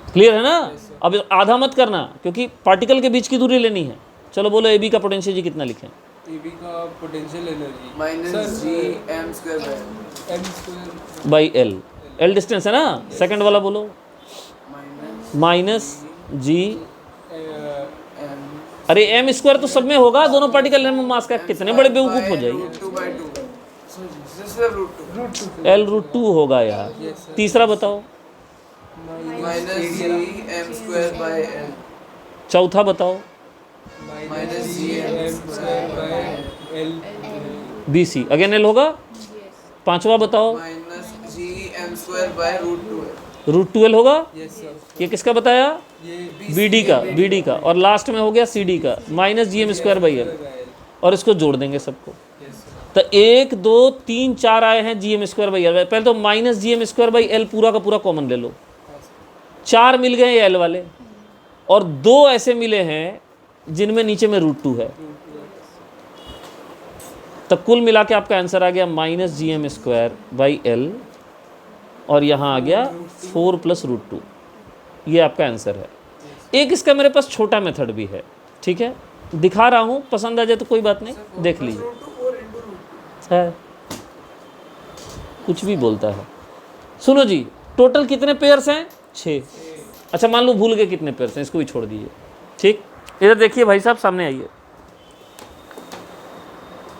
Speaker 1: क्लियर है ना? अब आधा मत करना क्योंकि पार्टिकल के बीच की दूरी लेनी है। चलो बोलो ए बी का पोटेंशियल जी कितना लिखें?
Speaker 2: AB का potential energy
Speaker 3: minus G M square
Speaker 2: m²
Speaker 1: by L. L distance है ना? सेकंड वाला बोलो। माइनस जी,
Speaker 3: एम
Speaker 1: अरे एम स्क्वायर तो सब में होगा, दोनों पार्टिकल में मास का। कितने बड़े बेवकूफ हो जाइए। l√2 होगा यार। तीसरा बताओ।
Speaker 3: Minus G M square by L.
Speaker 1: चौथा बताओ।
Speaker 3: Minus G M
Speaker 2: m² by l।
Speaker 1: B C again L होगा। पांचवा बताओ।
Speaker 3: माइनस gm² बाय √2 है।
Speaker 1: √12 होगा।
Speaker 2: Yes sir.
Speaker 1: ये किसका बताया?
Speaker 2: ये
Speaker 1: BD का और लास्ट में हो गया CD का माइनस GM²/L और इसको जोड़ देंगे सबको।
Speaker 2: Yes sir.
Speaker 1: तो 1 2 3 4 आए हैं GM²/L। पहले तो माइनस GM²/L पूरा का पूरा कॉमन ले लो।
Speaker 2: हाँ सर।
Speaker 1: 4 मिल गए L वाले और 2 ऐसे मिले हैं जिनमें नीचे में √2 है। तो कुल मिला के आपका आंसर आ गया माइनस GM²/L और यहाँ आ गया 4 + √2। ये आपका आंसर है। एक इसका मेरे पास छोटा मेथड भी है, ठीक है, दिखा रहा हूँ, पसंद आ जाए तो कोई बात नहीं, देख लीजिए।
Speaker 3: 4 × √2
Speaker 1: है कुछ भी बोलता है। सुनो जी, टोटल कितने पेयर्स हैं? 6। अच्छा मान लो भूल गए कितने पेयर्स हैं, इसको भी छोड़ दीजिए। ठीक, इधर देखिए भाई साहब, सामने आइए।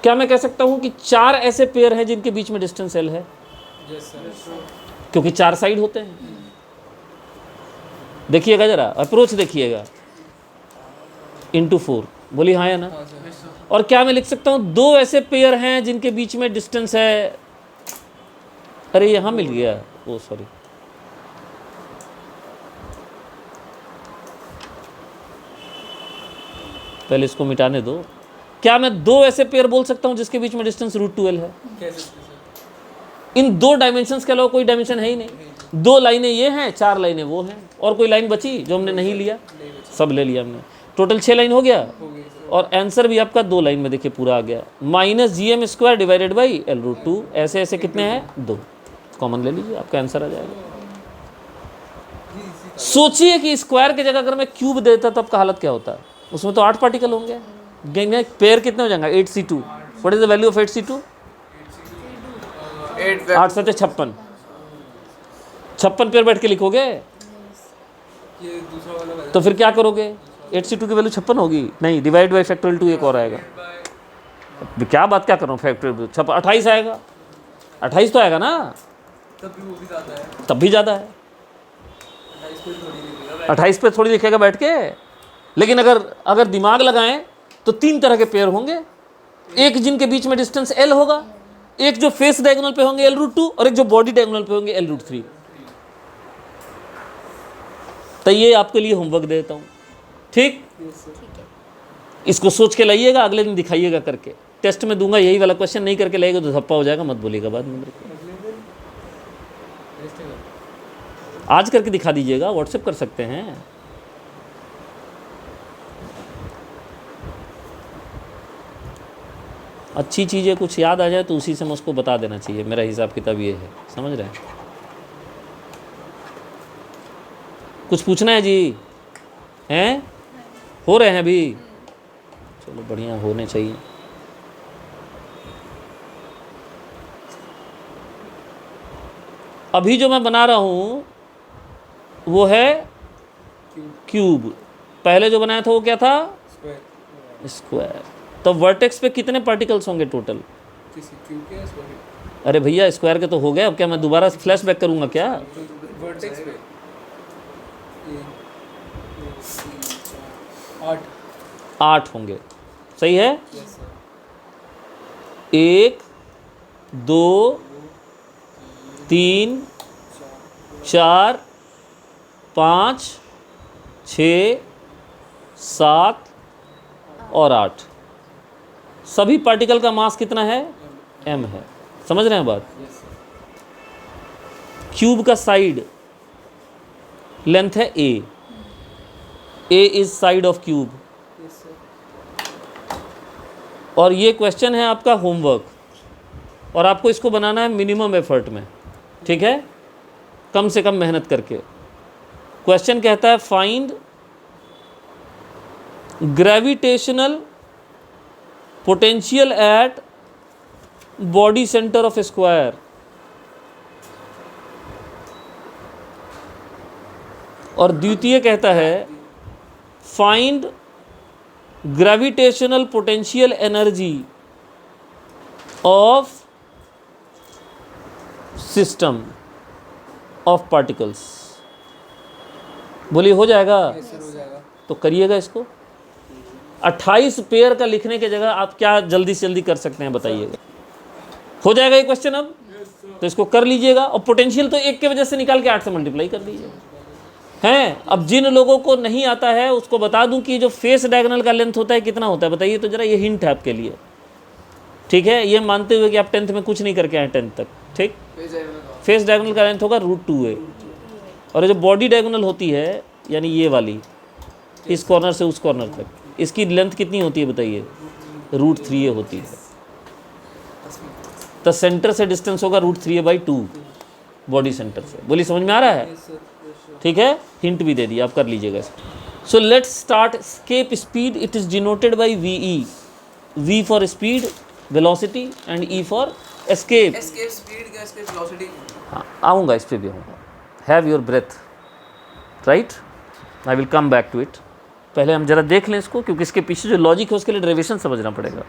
Speaker 1: क्या मैं कह सकता हूं कि 4 ऐसे पेयर हैं जिनके बीच में डिस्टेंस L है?
Speaker 2: Yes sir.
Speaker 1: क्योंकि 4 साइड होते हैं। देखिएगा जरा, अप्रोच देखिएगा, × 4। बोली हाँ या ना?
Speaker 2: हाँ सर।
Speaker 1: और क्या मैं लिख सकता हूं 2 ऐसे पेयर हैं जिनके बीच में डिस्टेंस है? अरे यहां मिल गया, ओ सॉरी, पहले इसको मिटाने दो। क्या मैं 2 ऐसे पेयर बोल सकता हूं जिसके बीच में डिस्टेंस √12 है?
Speaker 2: कैसे सर?
Speaker 1: इन 2 डायमेंशंस के अलावा कोई डायमेंशन है ही नहीं। 2 लाइनें ये हैं, 4 लाइनें वो हैं, और कोई लाइन बची जो हमने नहीं लिया? सब ले लिया हमने। टोटल 6 लाइन हो गया
Speaker 2: हो गई सर।
Speaker 1: और आंसर भी आपका 2 लाइन में देखिए पूरा आ गया, माइनस GM²/L√2। ऐसे ऐसे कितने हैं? 2। कॉमन ले लीजिए, आपका आंसर आ जाएगा। सोचिए कि स्क्वायर की जगह अगर मैं क्यूब देता तो आपका हालत क्या होता? उसमें तो 8 पार्टिकल होंगे। पेयर कितने हो जाएंगे? 8C2। What is the value of 8C2? 8 7 56। 56 pair बैठ के लिखोगे
Speaker 2: ये दूसरा वाला
Speaker 1: तो फिर क्या करोगे? 8C2 की वैल्यू 56 होगी? नहीं, डिवाइड बाई फैक्टोरियल 2 एक और आएगा। अब क्या बात क्या कर रहा हूँ, फैक्टोरियल 28 आएगा। 28 तो आएगा ना?
Speaker 2: तब भी वो भी ज़्यादा है।
Speaker 1: तब भी ज़्यादा है।
Speaker 2: 28 पे थोड़ी निकलेगा।
Speaker 1: 28 पे थोड़ी लिखेगा बैठ के। लेकिन अगर दिमाग लगाएं तो 3 तरह के पेयर होंगे। एक जिनके बीच में डिस्टेंस L होगा, एक जो फेस डायगोनल पे होंगे L√2, और एक जो बॉडी डायगोनल पे होंगे L√3। तो ये आपके लिए होमवर्क देता हूँ, ठीक? इसको सोच के लाइएगा, अगले दिन दिखाइएगा करके। टेस्ट में दूंगा यही वाला क्वेश्चन, नहीं करके लाइएगा तो धप्पा हो जाएगा, मत बोलिएगा बाद में मेरे को। आज करके दिखा दीजिएगा, व्हाट्सएप कर सकते हैं। अच्छी चीज़ें कुछ याद आ जाए तो उसी से मैं उसको बता देना चाहिए। मेरा हिसाब किताब ये है, समझ रहे हैं? कुछ पूछना है जी? हैं? हो रहे हैं अभी? चलो बढ़िया, होने चाहिए। अभी जो मैं बना रहा हूँ वो है क्यूब। पहले जो बनाया था वो क्या था?
Speaker 2: स्क्वायर।
Speaker 1: स्क्वायर। तो वर्टेक्स पे कितने पार्टिकल्स होंगे टोटल?
Speaker 2: किसी क्यूब के स्क्वायर?
Speaker 1: अरे भैया स्क्वायर के तो हो गए, अब क्या मैं दोबारा फ्लैशबैक करूँगा क्या?
Speaker 2: वर्टेक्स पे
Speaker 1: 8 होंगे, सही है?
Speaker 2: Yes sir.
Speaker 1: 1 2 3 4 5 6 7 और 8। सभी पार्टिकल का मास कितना है? m है। समझ रहे हैं बात?
Speaker 2: Yes sir.
Speaker 1: क्यूब का साइड लेंथ है a is side of cube.
Speaker 2: Yes sir.
Speaker 1: और ये क्वेश्चन है आपका होमवर्क, और आपको इसको बनाना है मिनिमम एफर्ट में, ठीक है, कम से कम मेहनत करके। क्वेश्चन कहता है find gravitational potential at body centre of square. और द्वितीय कहता है find gravitational potential energy of system of particles. बोलिए हो जाएगा?
Speaker 2: यस सर, हो जाएगा।
Speaker 1: तो करिएगा इसको। 28 पेयर का लिखने की जगह आप क्या जल्दी से जल्दी कर सकते हैं बताइएगा? हो जाएगा ये क्वेश्चन अब? तो इसको कर लीजिएगा, और पोटेंशियल तो 1 के वजह से निकाल के 8 से मल्टीप्लाई कर दीजिएगा। हैं अब जिन लोगों को नहीं आता है उसको बता दूं कि जो फेस डायगोनल का लेंथ होता है कितना होता है, बताइए तो जरा, ये हिंट है आपके लिए, ठीक है, ये मानते हुए कि आप 10th में कुछ नहीं करके आए 10th तक, ठीक। फेस डायगोनल का लेंथ होगा √2a, और ये जो बॉडी डायगोनल होती है यानी ये वाली, इस कॉर्नर से उस कॉर्नर तक, इसकी लेंथ कितनी होती है बताइए, √3a होती है। तो सेंटर से डिस्टेंस होगा √3a/2 बॉडी सेंटर से। बोली समझ में आ रहा है, ठीक है, हिंट भी दे दिया, आप कर लीजिएगा इसको। So let's start escape speed, it is denoted by VE, V for speed velocity and E for escape.
Speaker 3: Escape speed का एस्केप वेलोसिटी।
Speaker 1: हाँ आऊँगा, इस पर भी आऊँगा। Have your breath, right, I will come back to it. पहले हम जरा देख लें इसको, क्योंकि इसके पीछे जो लॉजिक है उसके लिए डेरिवेशन समझना पड़ेगा।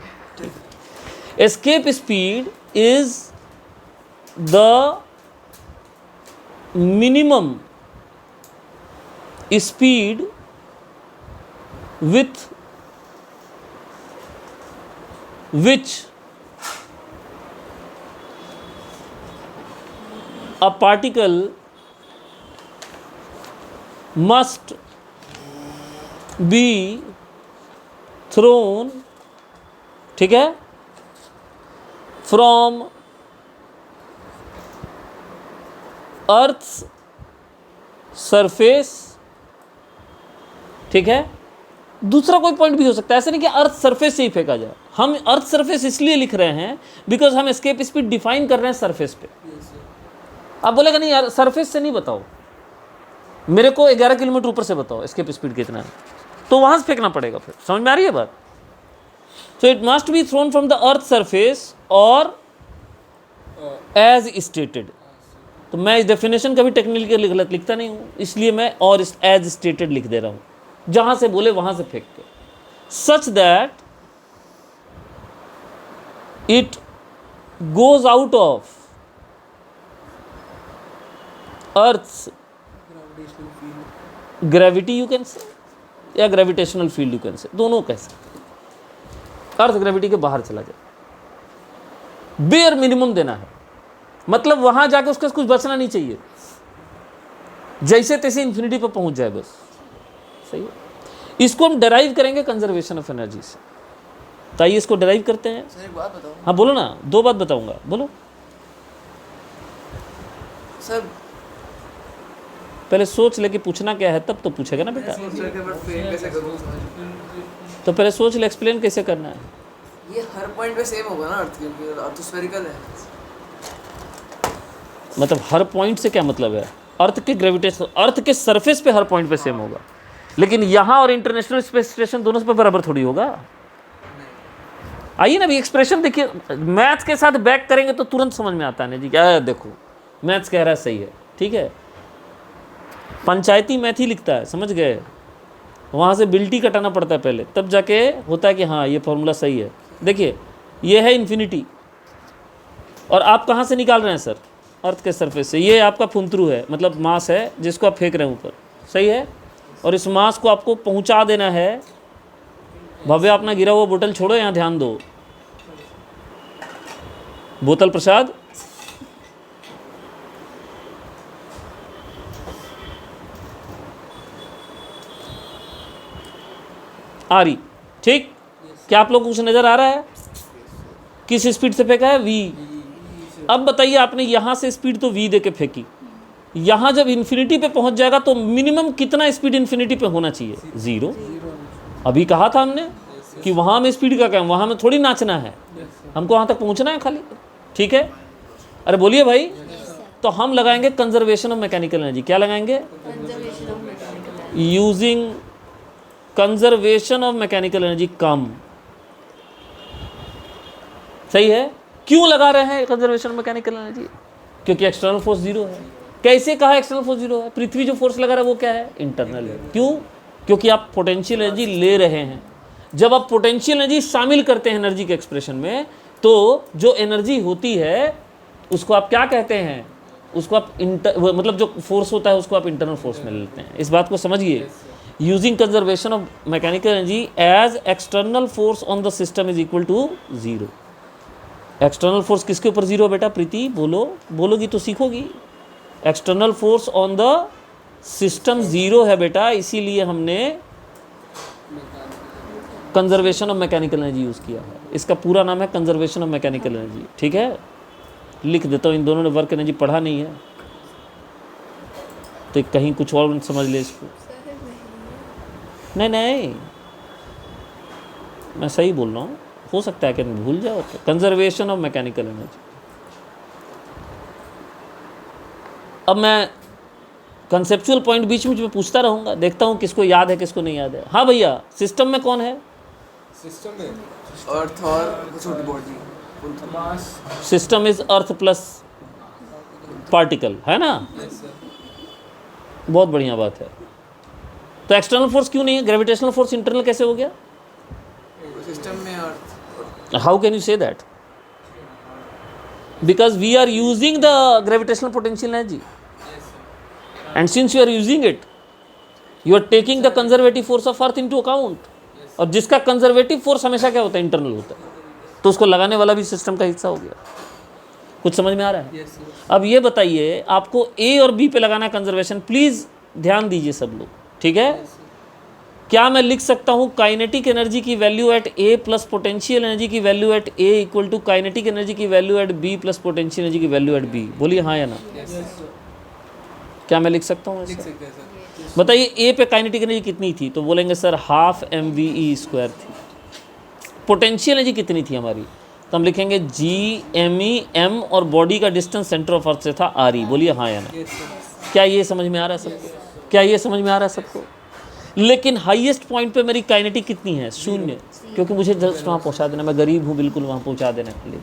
Speaker 1: Escape speed is the minimum speed with which a particle must be thrown, ठीक है, from Earth's surface, ठीक है। दूसरा कोई पॉइंट भी हो सकता है, ऐसा नहीं कि अर्थ सरफेस से ही फेंका जाए। हम अर्थ सरफेस इसलिए लिख रहे हैं बिकॉज हम एस्केप स्पीड डिफाइन कर रहे हैं सरफेस पे। आप बोलेगा नहीं यार सरफेस से नहीं बताओ, मेरे को 11 किलोमीटर ऊपर से बताओ एस्केप स्पीड कितना है, तो वहां से फेंकना पड़ेगा। फिर समझ में आ रही है बात। So it must be thrown from the earth surface और एज स्टेटेड। तो मैं इस डेफिनेशन का भी टेक्निकली गलत लिखता नहीं हूँ, इसलिए मैं और एज स्टेटेड लिख दे रहा हूँ, जहां से बोले वहां से फेंक के, such that it goes out of earth's gravity you can say, या ग्रेविटेशनल फील्ड यू कैन से, दोनों कह सकते। अर्थ ग्रेविटी के बाहर चला जाए, बेयर मिनिमम देना है, मतलब वहां जाके उसका कुछ बचना नहीं चाहिए, जैसे तैसे इंफिनिटी पर पहुंच जाए बस। सही है, इसको हम डेराइव करेंगे कंजर्वेशन ऑफ एनर्जी से। तो आइए इसको डेराइव करते हैं।
Speaker 3: सर एक बात बताओ।
Speaker 1: हाँ बोलो ना, 2 बात बताऊंगा, बोलो।
Speaker 3: सर
Speaker 1: पहले सोच ले कि पूछना क्या है, तब तो पूछेगा ना बेटा।
Speaker 3: सर के बाद फेल कैसे करूं?
Speaker 1: तो पहले सोच ले एक्सप्लेन कैसे करना है।
Speaker 3: ये हर पॉइंट पे सेम होगा ना अर्थ, क्योंकि अर्थ तो स्फेरिकल है।
Speaker 1: मतलब हर पॉइंट से क्या मतलब है, अर्थ के ग्रेविटेशन, अर्थ के सरफेस पे हर पॉइंट पे सेम होगा, लेकिन यहाँ और इंटरनेशनल स्पेस स्टेशन दोनों पे बराबर थोड़ी होगा। आइए ना अभी एक्सप्रेशन देखिए, मैथ्स के साथ बैक करेंगे तो तुरंत समझ में आता है ना जी। क्या देखो मैथ्स कह रहा है सही है, ठीक है, पंचायती मैथ ही लिखता है, समझ गए, वहाँ से बिल्टी कटाना पड़ता है पहले, तब जाके होता है कि हाँ ये फॉर्मूला सही है। देखिए ये है इन्फिनिटी, और आप कहाँ से निकाल रहे हैं सर, अर्थ के सरफेस से। ये आपका फुंतरू है, मतलब मास है जिसको आप फेंक रहे हैं ऊपर, सही है, और इस मास को आपको पहुंचा देना है। भव्य अपना गिरा हुआ बोतल छोड़ो, यहाँ ध्यान दो, बोतल प्रसाद, आ रही, ठीक। क्या आप लोगों को कुछ नजर आ रहा है, किस स्पीड से फेंका है, v। अब बताइए आपने यहाँ से स्पीड तो v दे के फेंकी, यहाँ जब इन्फिनिटी पे पहुंच जाएगा तो मिनिमम कितना स्पीड इन्फिनिटी पे होना चाहिए, 0। अभी कहा था हमने कि वहाँ में स्पीड का क्या, वहाँ में थोड़ी नाचना है, हमको वहाँ तक पहुँचना है खाली, ठीक है। अरे बोलिए भाई, तो हम लगाएंगे कंजर्वेशन ऑफ मैकेनिकल एनर्जी। क्या लगाएंगे, using conservation of mechanical energy कम, सही है। क्यों लगा रहे हैं कंजर्वेशन ऑफ मैकेनिकल एनर्जी, क्योंकि एक्सटर्नल फोर्स 0 है। कैसे कहा एक्सटर्नल फोर्स 0 है, पृथ्वी जो फोर्स लगा रहा है वो क्या है, इंटरनल है। क्यों, क्योंकि आप पोटेंशियल एनर्जी ले रहे हैं। जब आप पोटेंशियल एनर्जी शामिल करते हैं एनर्जी के एक्सप्रेशन में, तो जो एनर्जी होती है उसको आप क्या कहते हैं, उसको आप मतलब जो फोर्स होता है उसको आप इंटरनल फोर्स में ले लेते हैं। इस बात को समझिए। Using conservation of mechanical energy as external force on the system is equal to 0। External force किसके ऊपर जीरो है बेटा? प्रीति बोलो, बोलोगी तो सीखोगी। External force on the system zero है बेटा, इसीलिए हमने conservation of mechanical energy use किया है। इसका पूरा नाम है कंजर्वेशन ऑफ मैकेनिकल एनर्जी, ठीक है? लिख देता हूँ, इन दोनों ने वर्क एनर्जी पढ़ा नहीं है तो कहीं कुछ और समझ ले इसको। नहीं नहीं, मैं सही बोल रहा हूँ, हो सकता है कि मैं भूल जाओ। तो कंजर्वेशन ऑफ मैकेनिकल एनर्जी। अब मैं कंसेप्चुअल पॉइंट बीच में पूछता रहूँगा, देखता हूँ किसको याद है किसको नहीं याद है। हाँ भैया, सिस्टम में कौन है?
Speaker 2: सिस्टम में
Speaker 3: अर्थ और छोटी body.
Speaker 2: Mass.
Speaker 1: System is earth plus particle, है ना?
Speaker 2: Yes sir.
Speaker 1: बहुत बढ़िया बात है। तो एक्सटर्नल फोर्स क्यों नहीं है? ग्रेविटेशनल फोर्स इंटरनल कैसे हो गया?
Speaker 3: सिस्टम में earth.
Speaker 1: How can you say that? Because we are using the gravitational potential energy, and since you are using it, you are taking the conservative force of earth into account। और जिसका conservative force हमेशा क्या होता है? Internal होता है, तो उसको लगाने वाला भी सिस्टम का हिस्सा हो गया। कुछ समझ में आ रहा है?
Speaker 2: Yes sir.
Speaker 1: अब ये बताइए, आपको ए और बी पे लगाना है कंजर्वेशन। प्लीज़ ध्यान दीजिए सब लोग, ठीक है? क्या मैं लिख सकता हूँ काइनेटिक एनर्जी की value at A plus potential energy की value at A equal to kinetic energy की value at B plus potential energy की वैल्यू एट बी? बोलिए हाँ या ना।
Speaker 2: Yes sir.
Speaker 1: क्या मैं लिख सकता हूँ
Speaker 2: लिख
Speaker 1: ऐसा?
Speaker 2: सकते हैं सर।
Speaker 1: बताइए ए पे काइनेटिक एनर्जी कितनी थी? तो बोलेंगे सर हाफ mve स्क्वायर थी। पोटेंशियल एनर्जी कितनी थी हमारी? तो हम लिखेंगे GME और बॉडी का डिस्टेंस सेंटर ऑफ अर्थ से था RE। बोलिए हाँ या ना।
Speaker 2: Yes sir.
Speaker 1: क्या ये समझ में आ रहा है सबको? क्या ये समझ में आ रहा है सबको? लेकिन हाईएस्ट पॉइंट पे मेरी काइनेटिक कितनी है? 0, क्योंकि मुझे जस्ट वहाँ पहुँचा देना, मैं गरीब हूँ बिल्कुल, वहाँ पहुँचा देना के लिए।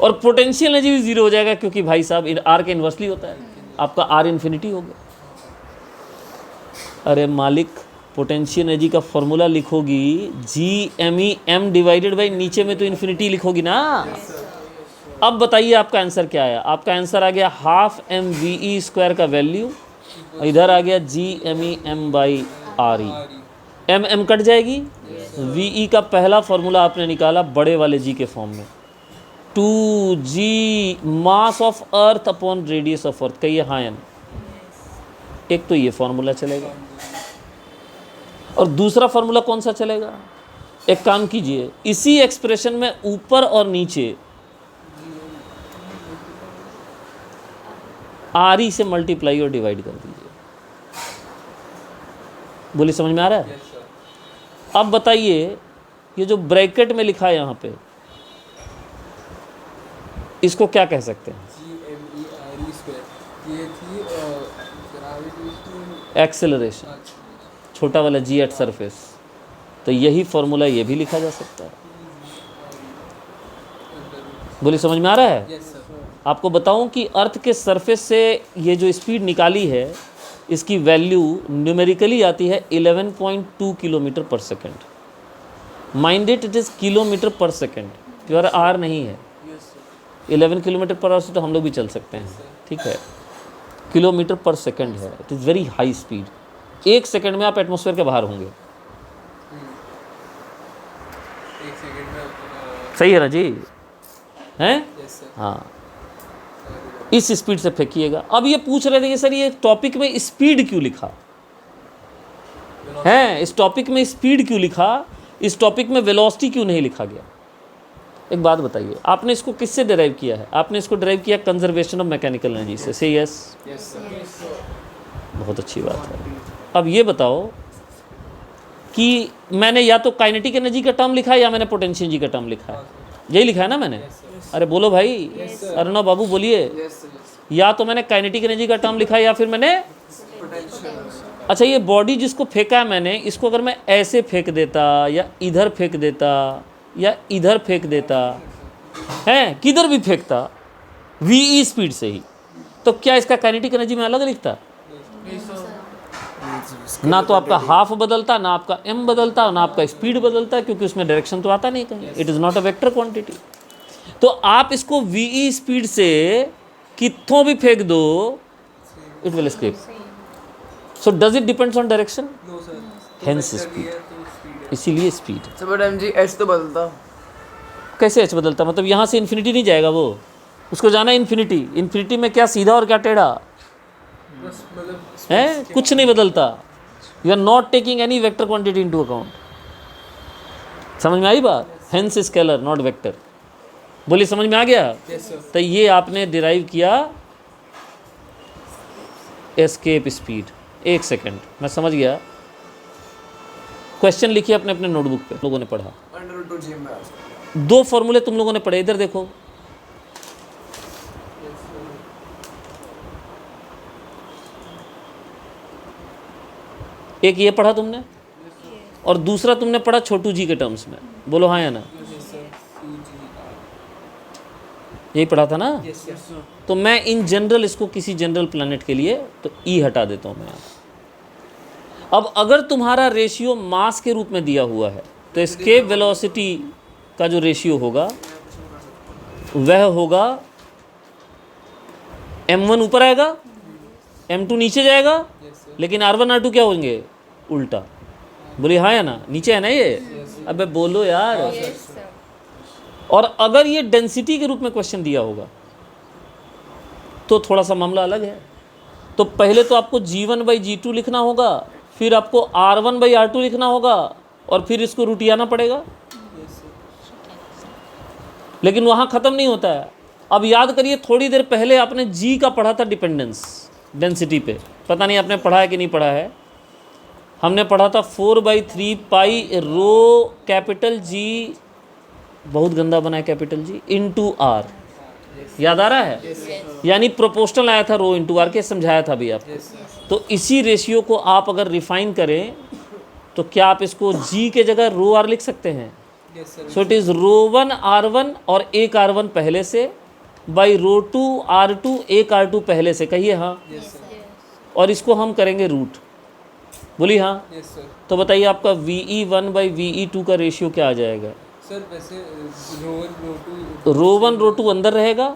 Speaker 1: और पोटेंशियल एनर्जी भी 0 हो जाएगा, क्योंकि भाई साहब R के इन्वर्सली होता है, आपका R इन्फिनिटी हो गया। अरे मालिक, पोटेंशियल एनर्जी का फॉर्मूला लिखोगी GME डिवाइडेड बाई नीचे में तो इन्फिनिटी लिखोगी ना। अब बताइए आपका आंसर क्या आया? आपका आंसर आ गया हाफ mve स्क्वायर का वैल्यू, इधर आ गया GME by RE। m cut जाएगी, VE का पहला फॉर्मूला आपने निकाला बड़े वाले G के फॉर्म में, 2G mass of earth upon radius of earth. कहिए हाँ या ना। एक तो ये फॉर्मूला चलेगा, और दूसरा फॉर्मूला कौन सा चलेगा? एक काम कीजिए, इसी एक्सप्रेशन में ऊपर और नीचे RE से मल्टीप्लाई और डिवाइड कर दीजिए। बोलिए समझ में आ रहा है?
Speaker 2: Yes sir.
Speaker 1: अब बताइए, ये जो ब्रैकेट में लिखा है यहाँ पे, इसको क्या कह सकते हैं?
Speaker 2: GME square. ये थी ग्रेविटेशनल
Speaker 1: एक्सेलरेशन, छोटा वाला G एट सरफेस। तो यही फॉर्मूला ये भी लिखा जा सकता है। बोलिए समझ में आ रहा है?
Speaker 2: Yes sir.
Speaker 1: आपको बताऊं कि अर्थ के सरफेस से ये जो स्पीड निकाली है, इसकी वैल्यू न्यूमेरिकली आती है 11.2 किलोमीटर पर second. Minded it is kilometre पर सेकेंड, प्योर आर नहीं है। 11 किलोमीटर पर आवर से तो हम लोग भी चल सकते हैं, ठीक है? किलोमीटर पर सेकेंड है, it is very high speed. 1 second में आप एटमॉस्फेयर के बाहर होंगे।
Speaker 2: 1 सेकंड में।
Speaker 1: सही है ना जी? हैं?
Speaker 2: Yes sir.
Speaker 1: हाँ, इस स्पीड से फेंकिएगा। अब ये पूछ रहे थे कि सर ये टॉपिक में स्पीड क्यों लिखा है? इस टॉपिक में स्पीड क्यों लिखा, इस टॉपिक में वेलोसिटी क्यों नहीं लिखा गया? एक बात बताइए, आपने इसको किससे डिराइव किया है? आपने इसको डिराइव किया कंजर्वेशन ऑफ मैकेनिकल एनर्जी से। से यस,
Speaker 2: यस सर।
Speaker 1: बहुत अच्छी बात है। अब ये बताओ कि मैंने या तो काइनेटिक एनर्जी का टर्म लिखा है या मैंने पोटेंशियल एनर्जी का टर्म लिखा है। यही लिखा है ना मैंने? अरे बोलो भाई, अर्णव बाबू बोलिए।
Speaker 3: Yes sir.
Speaker 1: या तो मैंने काइनेटिक एनर्जी का टर्म लिखा है या फिर मैंने
Speaker 3: पोटेंशियल।
Speaker 1: अच्छा, ये बॉडी जिसको फेंका है मैंने, इसको अगर मैं ऐसे फेंक देता या इधर फेंक देता या इधर फेंक देता, है किधर भी फेंकता VE स्पीड से ही, तो क्या इसका काइनेटिक एनर्जी में अलग लिखता? ना तो आपका हाफ बदलता, ना आपका m बदलता, ना आपका स्पीड बदलता, क्योंकि उसमें डायरेक्शन तो आता नहीं कहीं। It is not a vector quantity. तो आप इसको VE स्पीड से कितों भी फेंक दो, it will escape. So does it depends on direction,
Speaker 2: no sir.
Speaker 1: Hence speed, इसीलिए speed.
Speaker 3: Sir but mg h तो बदलता,
Speaker 1: कैसे एच बदलता, मतलब यहाँ से इन्फिनिटी नहीं जाएगा वो, उसको जाना है इन्फिनिटी। इन्फिनिटी में क्या सीधा और क्या टेढ़ा
Speaker 2: बस मतलब
Speaker 1: है, कुछ नहीं बदलता। You are not taking any vector quantity into account. समझ में आई बात? Hence scalar not vector. बोलिए समझ में आ गया?
Speaker 2: Yes sir.
Speaker 1: तो ये आपने डिराइव किया एस्केप स्पीड। एक सेकंड, मैं समझ गया। क्वेश्चन लिखिए अपने अपने नोटबुक पे। लोगों ने पढ़ा
Speaker 3: अंडर रूट 2 जी में
Speaker 1: दो फॉर्मूले तुम लोगों ने पढ़े, इधर देखो। एक ये पढ़ा तुमने और दूसरा तुमने पढ़ा छोटू जी के टर्म्स में। बोलो हाँ या ना?
Speaker 2: Yes sir.
Speaker 1: यही पढ़ा था ना?
Speaker 2: Yes sir.
Speaker 1: तो मैं इन जनरल इसको किसी जनरल प्लैनेट के लिए तो ई हटा देता हूँ मैं यहाँ। अब अगर तुम्हारा रेशियो मास के रूप में दिया हुआ है तो एस्केप वेलोसिटी का जो रेशियो होगा वह होगा m1 ऊपर आएगा, m2 नीचे जाएगा, लेकिन r1 r2 क्या होंगे? उल्टा। बोलिए हाँ या ना? नीचे है ना ये? अबे बोलो यार। और अगर ये डेंसिटी के रूप में क्वेश्चन दिया होगा तो थोड़ा सा मामला अलग है। तो पहले तो आपको g1/g2 लिखना होगा, फिर आपको r1/r2 लिखना होगा और फिर इसको रूटियाना पड़ेगा। लेकिन वहाँ ख़त्म नहीं होता है। अब याद करिए, थोड़ी देर पहले आपने g का पढ़ा था डिपेंडेंस डेंसिटी पे। पता नहीं आपने पढ़ा है कि नहीं पढ़ा है। हमने पढ़ा था 4/3 पाई रो कैपिटल G, बहुत गंदा बना है कैपिटल G, इंटू R। याद आ रहा है? यानी प्रोपोर्शनल आया था रो इंटू R के, समझाया था अभी आपको। तो इसी रेशियो को आप अगर रिफाइन करें तो क्या आप इसको G के जगह रो R लिख सकते हैं? सो इट इज़ रो1 R1 और एक R1 पहले से बाई रो2 R2 एक R2 पहले से। कहिए हाँ। और इसको हम करेंगे रूट। बोलिए हाँ।
Speaker 2: Yes sir.
Speaker 1: तो बताइए आपका VE1/VE2 का रेशियो क्या आ जाएगा?
Speaker 2: सर वैसे रो1
Speaker 1: रो1 रो2 अंदर रहेगा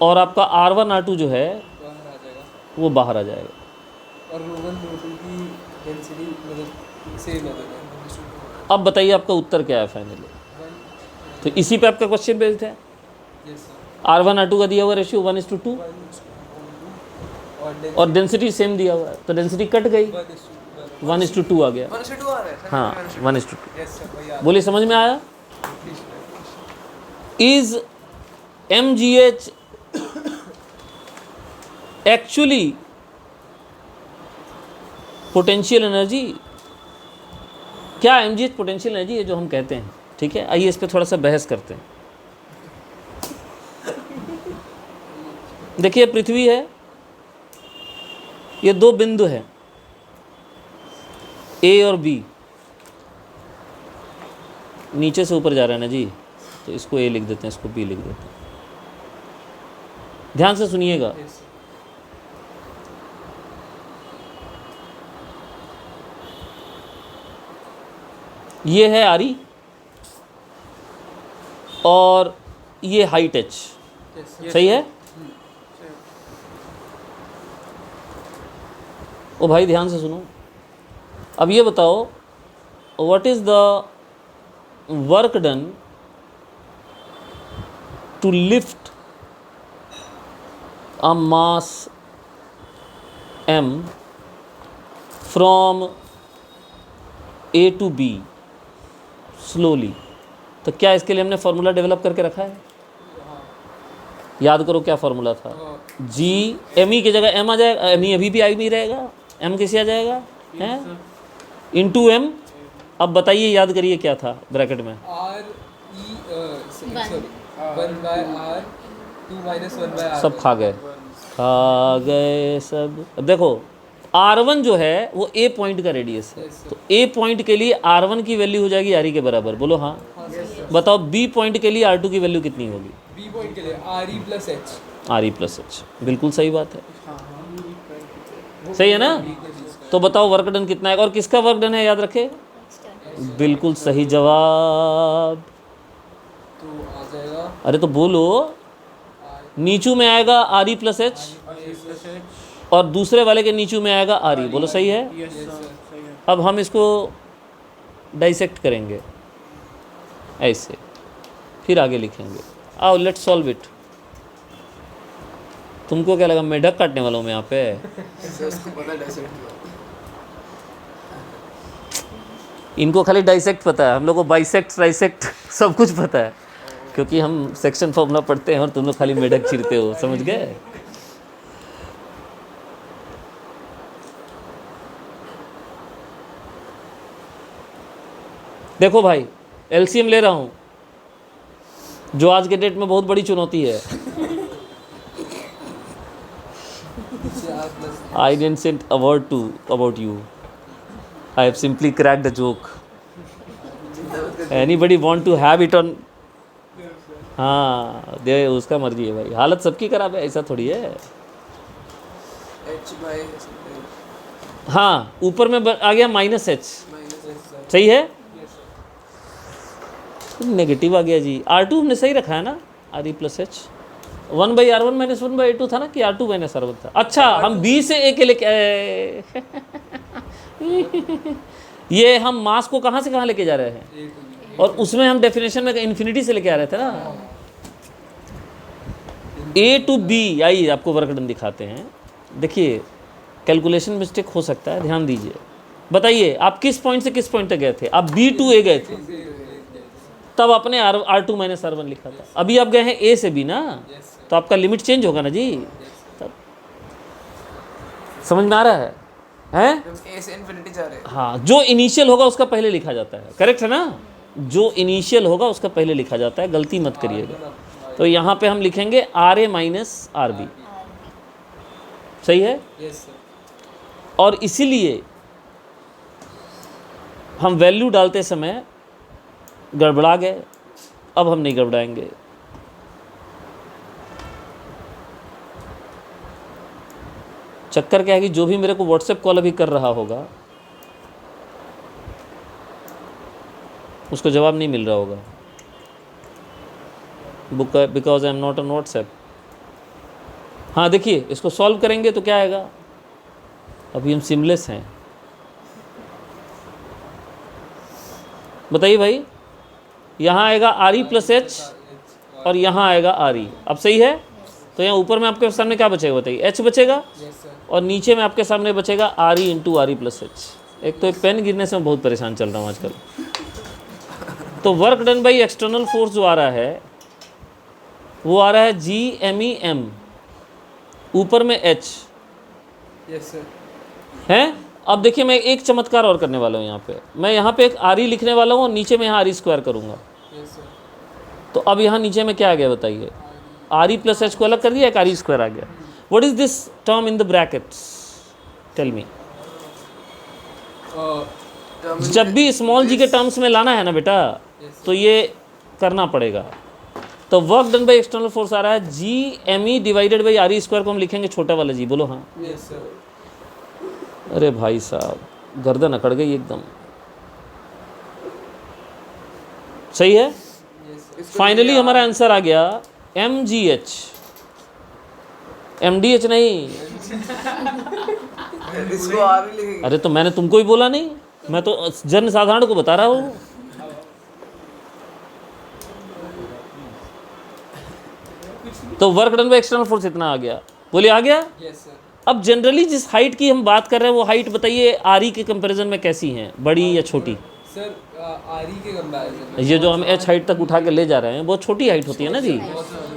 Speaker 1: और आपका R1 R2 जो है
Speaker 2: बाहर आ जाएगा,
Speaker 1: वो बाहर आ जाएगा।
Speaker 2: और रो1 रो2 की डेंसिटी मतलब सेम है।
Speaker 1: अब बताइए आपका उत्तर क्या है फाइनली? तो इसी पे आपका क्वेश्चन बेस्ड है।
Speaker 2: Yes sir.
Speaker 1: R1 R2 का दिया हुआ रेशियो 1:2 और डेंसिटी सेम दिया हुआ है, तो डेंसिटी कट गई, 1:2 आ गया।
Speaker 3: 1:2 आ रहा है सर।
Speaker 1: हाँ 1:2।
Speaker 2: यस सर भैया।
Speaker 1: बोलिए समझ में आया? Is MGH actually potential energy? क्या MGH पोटेंशियल एनर्जी है जो हम कहते हैं? ठीक है, आइए इस पे थोड़ा सा बहस करते हैं। देखिए पृथ्वी है, ये दो बिंदु है A और B, नीचे से ऊपर जा रहा है ना जी, तो इसको A लिख देते हैं, इसको B लिख देते हैं। ध्यान से सुनिएगा।
Speaker 2: Yes sir.
Speaker 1: ये है आरी और ये हाइट H, सही है? ओ भाई ध्यान से सुनो। अब ये बताओ, what is the work done to lift a mass M from A to B slowly? तो क्या इसके लिए हमने फार्मूला डेवलप करके रखा है? याद करो क्या फार्मूला था? G M E की जगह M आ जाएगा, M E अभी भी आई नहीं रहेगा, M कैसे आ जाएगा? हैं इंटू M। अब बताइए, याद करिए क्या था ब्रैकेट में?
Speaker 2: Sorry 1/R 2 - 1/R।
Speaker 1: सब खा गए सब। अब देखो R1 जो है वो A पॉइंट का रेडियस है, तो A पॉइंट के लिए R1 की वैल्यू हो जाएगी RE के बराबर। बोलो हाँ। बताओ B पॉइंट के लिए R2 की वैल्यू कितनी होगी?
Speaker 2: बी पॉइंट के लिए RE + H।
Speaker 1: RE+H, बिल्कुल सही बात है। सही है ना? तो बताओ वर्क डन कितना है और किसका वर्क डन है, याद रखे? बिल्कुल सही जवाब।
Speaker 2: तो आ जाएगा
Speaker 1: अरे तो बोलो, नीचू में आएगा RE+H और दूसरे वाले के नीचू में आएगा RE। बोलो सही है?
Speaker 2: Yes sir.
Speaker 1: अब हम इसको डाइसेक्ट करेंगे ऐसे। फिर आगे लिखेंगे। आओ लेट्स सॉल्व इट। तुमको क्या लगा मेढक काटने वाला हूँ मैं यहाँ पे?
Speaker 3: सर उसको पता है डायसेक्ट क्यों होता
Speaker 1: इनको खाली डाइसेक्ट पता है, हम लोग को बाइसेक्ट ट्राइसेक्ट सब कुछ पता है, क्योंकि हम सेक्शन फॉर्मूला पढ़ते हैं और तुम लोग खाली मेढक चीरते हो। समझ गए? देखो भाई, एलसीएम ले रहा हूँ, जो आज के डेट में बहुत बड़ी चुनौती है। I didn't send a word to about you. I have simply cracked a joke. Anybody want to have it on? हाँ, दे उसका मर्जी है भाई, हालत सबकी खराब है, ऐसा थोड़ी है।
Speaker 3: h by
Speaker 1: हाँ, ऊपर में आ गया minus H,
Speaker 3: minus h sir.
Speaker 1: सही है? नेगेटिव आ गया जी। R2 हमने सही रखा है ना, RE plus H. 1/R1 minus 1/A2 था ना, कि R2 माइनस R1 था? अच्छा, हम B से A के लेके आए। ये हम मास को कहाँ से कहाँ लेके जा रहे हैं, और उसमें हम डेफिनेशन में इन्फिनिटी से लेके आ रहे थे ना। A to B, आइए आपको वर्क डन दिखाते हैं। देखिए, कैलकुलेशन मिस्टेक हो सकता है, ध्यान दीजिए। बताइए आप किस पॉइंट से किस पॉइंट तक गए थे? आप B to A गए थे, तब आपने R2 माइनस R1 लिखा था। अभी आप गए हैं A से B ना, तो आपका लिमिट चेंज होगा ना जी। तब समझ में आ रहा है? हैं?
Speaker 3: a से infinity जा रहे हैं।
Speaker 1: हाँ, जो इनिशियल होगा उसका पहले लिखा जाता है, करेक्ट है ना? जो इनिशियल होगा उसका पहले लिखा जाता है, गलती मत करिएगा। तो यहाँ पे हम लिखेंगे RA माइनस RB, सही है?
Speaker 2: Yes sir.
Speaker 1: और इसीलिए हम वैल्यू डालते समय गड़बड़ा गए, अब हम नहीं गड़बड़ाएंगे। चक्कर क्या है कि जो भी मेरे को व्हाट्सएप कॉल अभी कर रहा होगा उसको जवाब नहीं मिल रहा होगा, because I am not on WhatsApp. हाँ देखिए, इसको सॉल्व करेंगे तो क्या आएगा? अभी हम सिमलेस हैं, बताइए भाई। यहाँ आएगा RE प्लस एच और यहाँ आएगा RE। अब सही है? तो यहाँ ऊपर में आपके सामने क्या बचेगा बताइए? H बचेगा,
Speaker 2: Yes sir.
Speaker 1: और नीचे में आपके सामने बचेगा RE into RE plus H. एक तो एक पेन गिरने से मैं बहुत परेशान चल रहा हूँ आजकल। तो work done by external force जो आ रहा है वो आ रहा है GMEM, ऊपर में H
Speaker 2: Yes sir.
Speaker 1: है। अब देखिए, मैं एक चमत्कार और करने वाला हूँ। यहाँ पे मैं यहाँ पे एक RE लिखने वाला हूँ और नीचे में यहाँ RE स्क्वायर करूँगा।
Speaker 2: Yes sir.
Speaker 1: तो अब यहाँ नीचे में क्या आ गया बताइए? RE प्लस एच को अलग कर दिया, एक RE स्क्वायर आ गया। What is this term in the brackets? Tell me. जब भी स्मॉल जी के टर्म्स में लाना है ना बेटा, तो ये करना पड़ेगा। तो work done by external force आ रहा है GME divided by RE square को हम लिखेंगे छोटा वाला जी। बोलो हाँ।
Speaker 2: Yes sir.
Speaker 1: अरे भाई साहब, गर्दन अकड़ गई एकदम। सही है?
Speaker 2: Yes sir.
Speaker 1: फाइनली हमारा आंसर आ गया MGH, MDH नहीं।
Speaker 3: इसको R लिखेंगे।
Speaker 1: अरे तो मैंने तुमको ही बोला नहीं, मैं तो जन साधारण को बता रहा हूँ। तो work done by external force इतना आ गया। बोलिए आ गया?
Speaker 2: Yes sir.
Speaker 1: अब जनरली जिस हाइट की हम बात कर रहे हैं वो हाइट बताइए RE के कंपैरिजन में कैसी हैं, बड़ी या छोटी?
Speaker 2: Sir, RE के कंपैरिजन
Speaker 1: ये जो हम H हाइट तक उठा के ले जा रहे हैं बहुत छोटी हाइट होती है ना जी।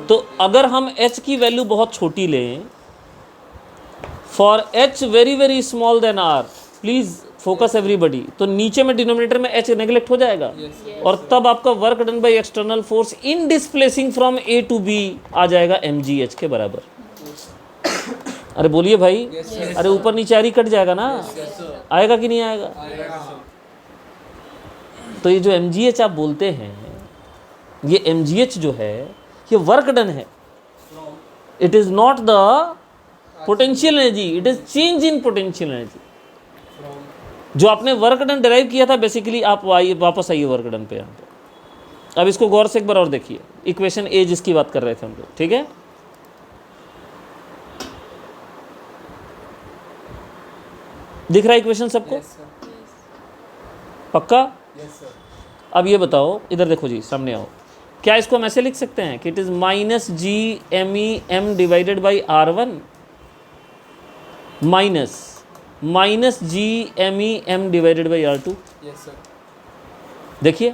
Speaker 1: तो अगर हम H की वैल्यू बहुत छोटी लें, for H very very small then R, please focus everybody, तो नीचे में डिनोमिनेटर में H नेगलेक्ट हो जाएगा, और तब आपका work done by external force in displacing from A to B आ जाएगा MGH के बराबर। अरे बोलिए भाई। अरे ऊपर नीचे RE कट जाएगा ना, आएगा कि नहीं आएगा? तो ये जो MGH आप बोलते हैं, ये MGH जो है ये वर्क डन है। It is not the potential energy, it is change in potential energy. जो आपने वर्क डन डिराइव किया था बेसिकली, आप आइए वापस आइए वर्क डन पे यहाँ पे। अब इसको गौर से एक बार और देखिए, इक्वेशन A जिसकी बात कर रहे थे हम लोग, ठीक है? दिख रहा है इक्वेशन सबको?
Speaker 2: Yes sir.
Speaker 1: पक्का?
Speaker 2: Yes sir.
Speaker 1: अब ये बताओ, इधर देखो जी, सामने आओ। क्या इसको हम ऐसे लिख सकते हैं कि it is minus G M E M divided by R1 minus G M E M divided by R2?
Speaker 2: Yes sir.
Speaker 1: देखिए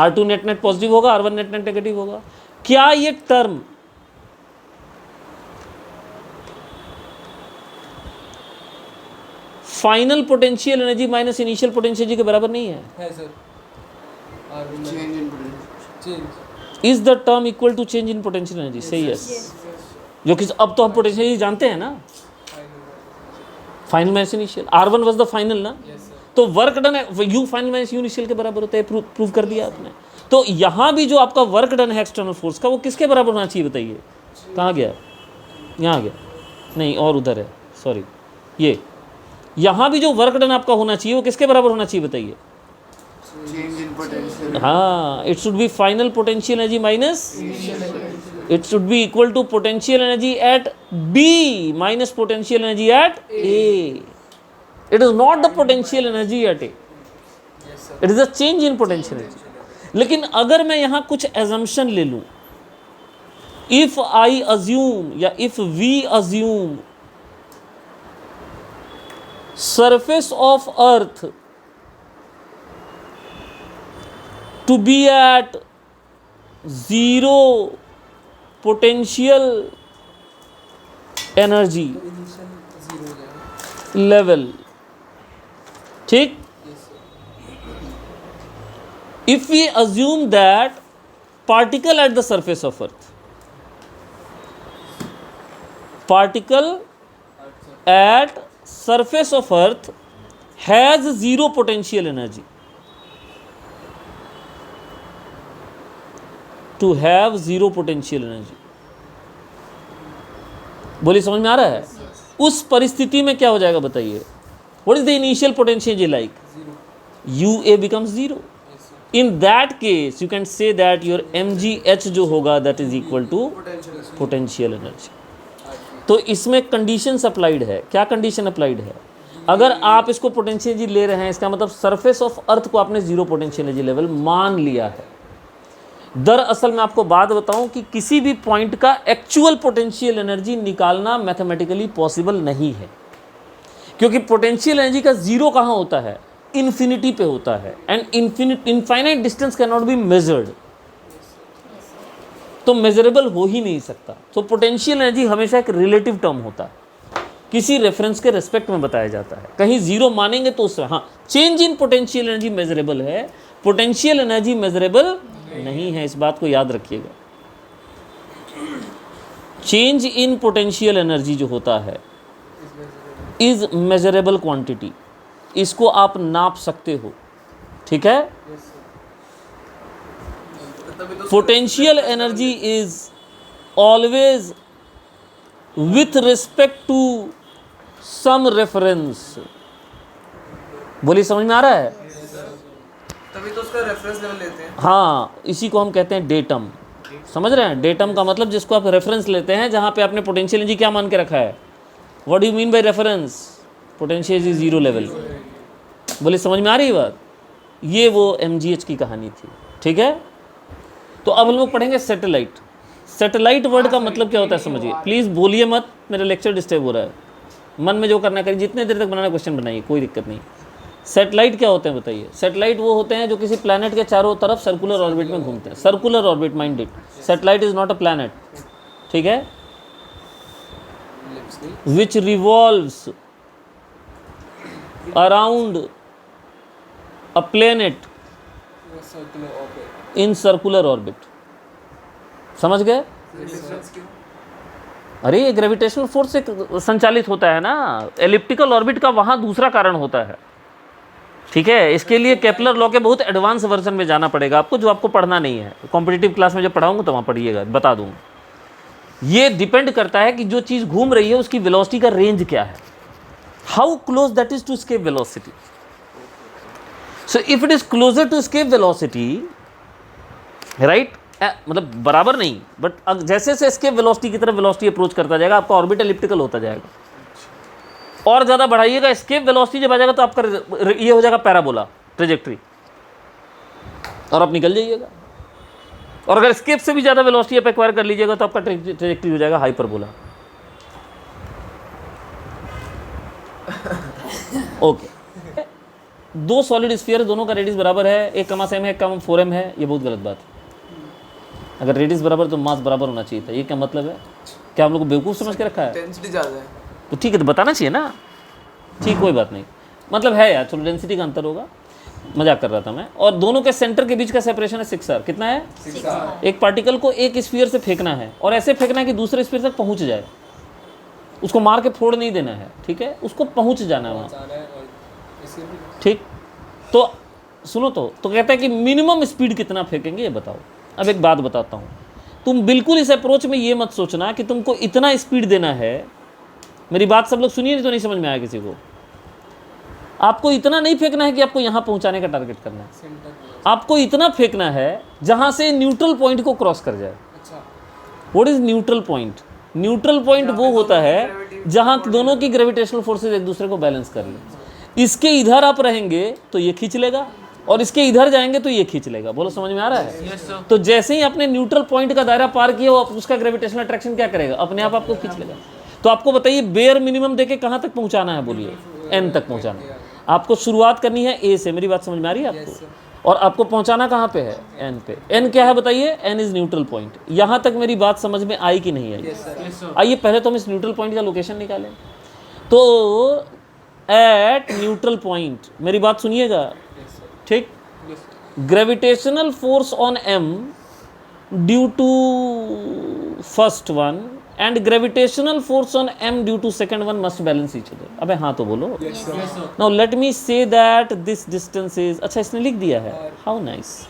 Speaker 1: R2 नेट नेट पॉजिटिव होगा, R1 नेट नेट नेगेटिव होगा। क्या ये term final potential energy minus initial potential energy के बराबर नहीं है?
Speaker 2: है sir. R1
Speaker 3: Change in potential.
Speaker 2: change.
Speaker 1: Is the term equal to change in potential energy? सही यस। जो कि अब तो हम पोटेंशियल एनर्जी जानते हैं ना,
Speaker 2: Final.
Speaker 1: Final minus initial. R1 was the final ना,
Speaker 2: Yes sir.
Speaker 1: तो वर्क डन है you final minus you initial के बराबर होता है, प्रूव कर दिया आपने। तो यहाँ भी जो आपका वर्क डन है एक्सटर्नल फोर्स का, वो किसके बराबर होना चाहिए बताइए? कहाँ गया? यहाँ गया नहीं, और उधर है, सॉरी। ये यहाँ भी जो वर्क डन आपका होना चाहिए वो किसके बराबर होना चाहिए बताइए?
Speaker 3: Change in potential.
Speaker 1: हाँ, it should be final potential energy minus, it should be equal to potential energy at B minus potential energy at A. It is not the potential energy at A.
Speaker 2: Yes sir.
Speaker 1: It is a change in potential energy. लेकिन अगर मैं यहाँ कुछ assumption ले लूँ, if I assume या if we assume surface of earth to be at zero potential energy
Speaker 2: तो initial 0 हो जाएगा.
Speaker 1: level, ठीक?
Speaker 2: Yes sir.
Speaker 1: If we assume that particle at the surface of earth, particle at surface of earth has zero potential energy, to have zero potential energy, बोलिए समझ में आ रहा है? उस परिस्थिति में क्या हो जाएगा बताइए? What is the initial potential energy like?
Speaker 2: 0.
Speaker 1: UA becomes zero.
Speaker 2: Yes sir.
Speaker 1: In that case, you can say that your mgh जो होगा that is equal to
Speaker 3: Potential.
Speaker 1: potential energy. तो इसमें कंडीशन अप्लाइड है। क्या कंडीशन अप्लाइड है? अगर आप इसको पोटेंशियल एनर्जी ले रहे हैं, इसका मतलब सरफेस ऑफ अर्थ को आपने जीरो पोटेंशियल एनर्जी लेवल मान लिया है। दरअसल मैं आपको बात बताऊं कि किसी भी पॉइंट का एक्चुअल पोटेंशियल एनर्जी निकालना मैथमेटिकली पॉसिबल नहीं है, क्योंकि पोटेंशियल एनर्जी का जीरो कहाँ होता है? इन्फिनिटी पे होता है, and infinite distance can not be measured, तो मेजरेबल हो ही नहीं सकता। तो पोटेंशियल एनर्जी हमेशा एक रिलेटिव टर्म होता है, किसी रेफरेंस के रेस्पेक्ट में बताया जाता है। कहीं जीरो मानेंगे तो उससे हाँ, change in potential energy measurable है, पोटेंशियल एनर्जी मेजरेबल नहीं है, इस बात को याद रखिएगा। चेंज इन पोटेंशियल एनर्जी जो होता है इज मेजरेबल क्वांटिटी, इसको आप नाप सकते हो, ठीक है?
Speaker 2: Yes sir.
Speaker 3: तभी तो
Speaker 1: potential energy is always with respect to some reference. बोलिए समझ में आ रहा है?
Speaker 3: तभी तो उसका रेफरेंस लेवल लेते हैं.
Speaker 1: हाँ, इसी को हम कहते हैं डेटम। समझ रहे हैं? डेटम का मतलब जिसको आप रेफरेंस लेते हैं, जहाँ पे आपने पोटेंशियल एनर्जी क्या मान के रखा है। What do you mean by reference? Potential energy zero level. बोले समझ में आ रही है बात? ये वो MGH की कहानी थी, ठीक है? तो अब हम लोग पढ़ेंगे सैटेलाइट। सैटेलाइट वर्ड का मतलब क्या होता है समझिए, प्लीज़ बोलिए मत, मेरा लेक्चर डिस्टर्ब हो रहा है। मन में जो करना करिए, जितने देर तक बनाना क्वेश्चन बनाइए, कोई दिक्कत नहीं। सैटेलाइट क्या होते हैं बताइए? सैटेलाइट वो होते हैं जो किसी प्लैनेट के चारों तरफ सर्कुलर ऑर्बिट में घूमते हैं। Circular orbit, mind it, satellite is not a planet, ठीक है?
Speaker 2: Let's see.
Speaker 1: Which revolves around a planet
Speaker 2: A circular orbit.
Speaker 1: In circular orbit. समझ गए?
Speaker 3: डिफरेंस क्यों?
Speaker 1: अरे ये ग्रेविटेशनल फोर्स से संचालित होता है ना। एलिप्टिकल ऑर्बिट का वहाँ दूसरा कारण होता है, ठीक है? इसके लिए केपलर लॉ के बहुत एडवांस वर्जन में जाना पड़ेगा आपको, जो आपको पढ़ना नहीं है। कॉम्पिटिटिव क्लास में जब पढ़ाऊंगा तो वहाँ पढ़िएगा, बता दूँगा। ये डिपेंड करता है कि जो चीज़ घूम रही है उसकी वेलोसिटी का रेंज क्या है, how close that is to escape velocity. So if it is closer to escape velocity, right, मतलब बराबर नहीं, बट जैसे जैसे एस्केप वेलोसिटी की तरफ वेलोसिटी अप्रोच करता जाएगा, आपका ऑर्बिट एलिप्टिकल होता जाएगा। और ज़्यादा बढ़ाइएगा, एस्केप वेलोसिटी जब आ जाएगा तो आपका ये हो जाएगा पैराबोला ट्रेजेक्ट्री, और आप निकल जाइएगा। और अगर स्केप से भी ज़्यादा वेलोसिटी आप एक्वायर कर लीजिएगा तो आपका ट्रेजेक्टरी हो जाएगा हाइपरबोला। ओके, दो सॉलिड स्फीयर, दोनों का रेडियस बराबर है, एक का मास m है, एक का 4m है, ये बहुत गलत बात है। अगर रेडियस बराबर तो मास बराबर होना चाहिए था। ये क्या मतलब है? क्या हम लोग को बेवकूफ़ समझ के रखा है?
Speaker 3: डेंसिटी ज़्यादा है।
Speaker 1: तो ठीक है, तो बताना चाहिए ना। ठीक, कोई बात नहीं, मतलब है यार, चलो डेंसिटी का अंतर होगा, मजाक कर रहा था मैं। और दोनों के सेंटर के बीच का सेपरेशन है 6r। कितना है?
Speaker 3: 6r।
Speaker 1: एक पार्टिकल को एक स्फीयर से फेंकना है और ऐसे फेंकना है कि दूसरे स्फीयर तक पहुंच जाए, उसको मार के फोड़ नहीं देना है, ठीक है, उसको पहुंच जाना है वहाँ,
Speaker 2: जाना है और इसके भी
Speaker 1: ठीक। तो सुनो, तो कहता है कि मिनिमम स्पीड कितना फेंकेंगे ये बताओ। अब एक बात बताता हूँ, तुम बिल्कुल इस अप्रोच में ये मत सोचना कि तुमको इतना स्पीड देना है। मेरी बात सब लोग सुनिए, नहीं तो नहीं समझ में आया किसी को। आपको इतना नहीं फेंकना है कि आपको यहाँ पहुँचाने का टारगेट करना है,
Speaker 2: सेंटर।
Speaker 1: आपको इतना फेंकना है जहाँ से न्यूट्रल पॉइंट को क्रॉस कर जाए।
Speaker 2: अच्छा,
Speaker 1: what is neutral point? Neutral point वो होता है जहाँ दोनों की ग्रेविटेशनल फोर्सेज एक दूसरे को बैलेंस कर लें। इसके इधर आप रहेंगे तो ये खींच लेगा, और इसके इधर जाएंगे तो ये खींच लेगा। बोलो, समझ में आ रहा है? तो जैसे ही आपने न्यूट्रल पॉइंट का दायरा पार किया, वो उसका ग्रेविटेशनल अट्रैक्शन क्या करेगा? अपने आप आपको खींच लेगा। तो आपको बताइए, बेयर मिनिमम देके कहाँ तक पहुँचाना है? बोलिए, n तक पहुँचाना है। आपको शुरुआत करनी है a से। मेरी बात समझ में आ रही है आपको? और आपको पहुँचाना कहाँ पे है? n पे। n क्या है बताइए? n is neutral point. यहाँ तक मेरी बात समझ में आई कि नहीं आई? आइए पहले तो हम इस न्यूट्रल पॉइंट का लोकेशन निकालें। तो एट न्यूट्रल पॉइंट, मेरी बात सुनिएगा, ठीक, gravitational force on m due to first one and gravitational force on m due to second one must balance each other. अबे हाँ तो बोलो। Now let me say that this distance is, अच्छा इसने लिख दिया है, हाउ नाइस।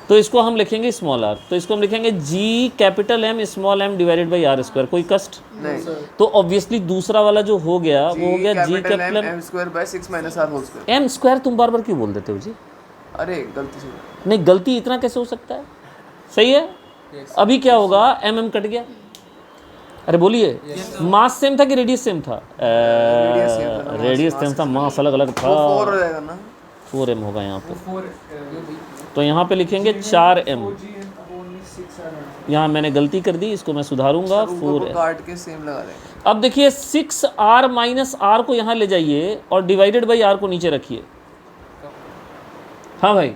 Speaker 1: तो इसको हम लिखेंगे स्मॉल r, तो इसको हम लिखेंगे g capital M small m divided by r square. कोई कष्ट
Speaker 3: नहीं,
Speaker 1: तो ऑब्वियसली दूसरा वाला जो हो गया वो हो गया g capital
Speaker 3: m square by 6 minus r whole square.
Speaker 1: m square तुम बार बार क्यों बोल देते हो जी?
Speaker 3: अरे गलती से।
Speaker 1: नहीं, गलती इतना कैसे हो सकता है? सही है। अभी क्या होगा? mm कट गया। अरे बोलिए, मास सेम था कि रेडियस सेम था? रेडियस सेम था, मास अलग अलग था।
Speaker 3: 4 हो जाएगा ना?
Speaker 1: 4m होगा यहाँ पे।
Speaker 2: 4
Speaker 1: तो यहाँ पे लिखेंगे 4m। यहाँ मैंने गलती कर दी, इसको मैं सुधारूंगा।
Speaker 3: ऊपर
Speaker 1: 4m।
Speaker 3: काट के सेम लगा देंगे।
Speaker 1: अब देखिए 6r माइनस r को यहाँ ले जाइए और डिवाइडेड बाई r को नीचे रखिए। हाँ भाई,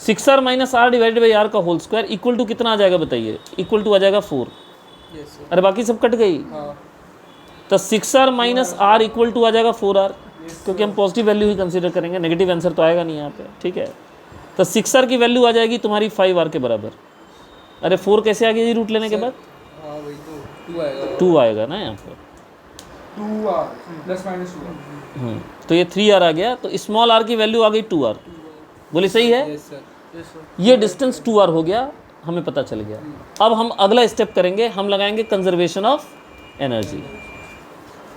Speaker 1: 6r minus r divided by r का होल स्क्वायर इक्वल टू कितना आ जाएगा बताइए? इक्वल टू आ जाएगा 4।
Speaker 2: Yes sir.
Speaker 1: अरे बाकी सब कट गई।
Speaker 2: हाँ,
Speaker 1: तो 6r minus r equal to आ जाएगा 4r, क्योंकि हम पॉजिटिव वैल्यू ही कंसीडर करेंगे, नेगेटिव आंसर तो आएगा नहीं यहाँ पे, ठीक है। तो 6r की वैल्यू आ जाएगी तुम्हारी 5r के बराबर। अरे 4 कैसे आ गया जी रूट लेने के बाद?
Speaker 2: हाँ वही तो 2 आएगा।
Speaker 1: 2 आएगा ना यहाँ पे।
Speaker 2: 2r plus minus 2r।
Speaker 1: तो ये 3r आ गया, तो स्मॉल r की वैल्यू आ गई 2r। बोले सही है?
Speaker 2: Yes sir.
Speaker 1: ये डिस्टेंस 2r हो गया, हमें पता चल गया। अब हम अगला स्टेप करेंगे, हम लगाएंगे कंजर्वेशन ऑफ एनर्जी।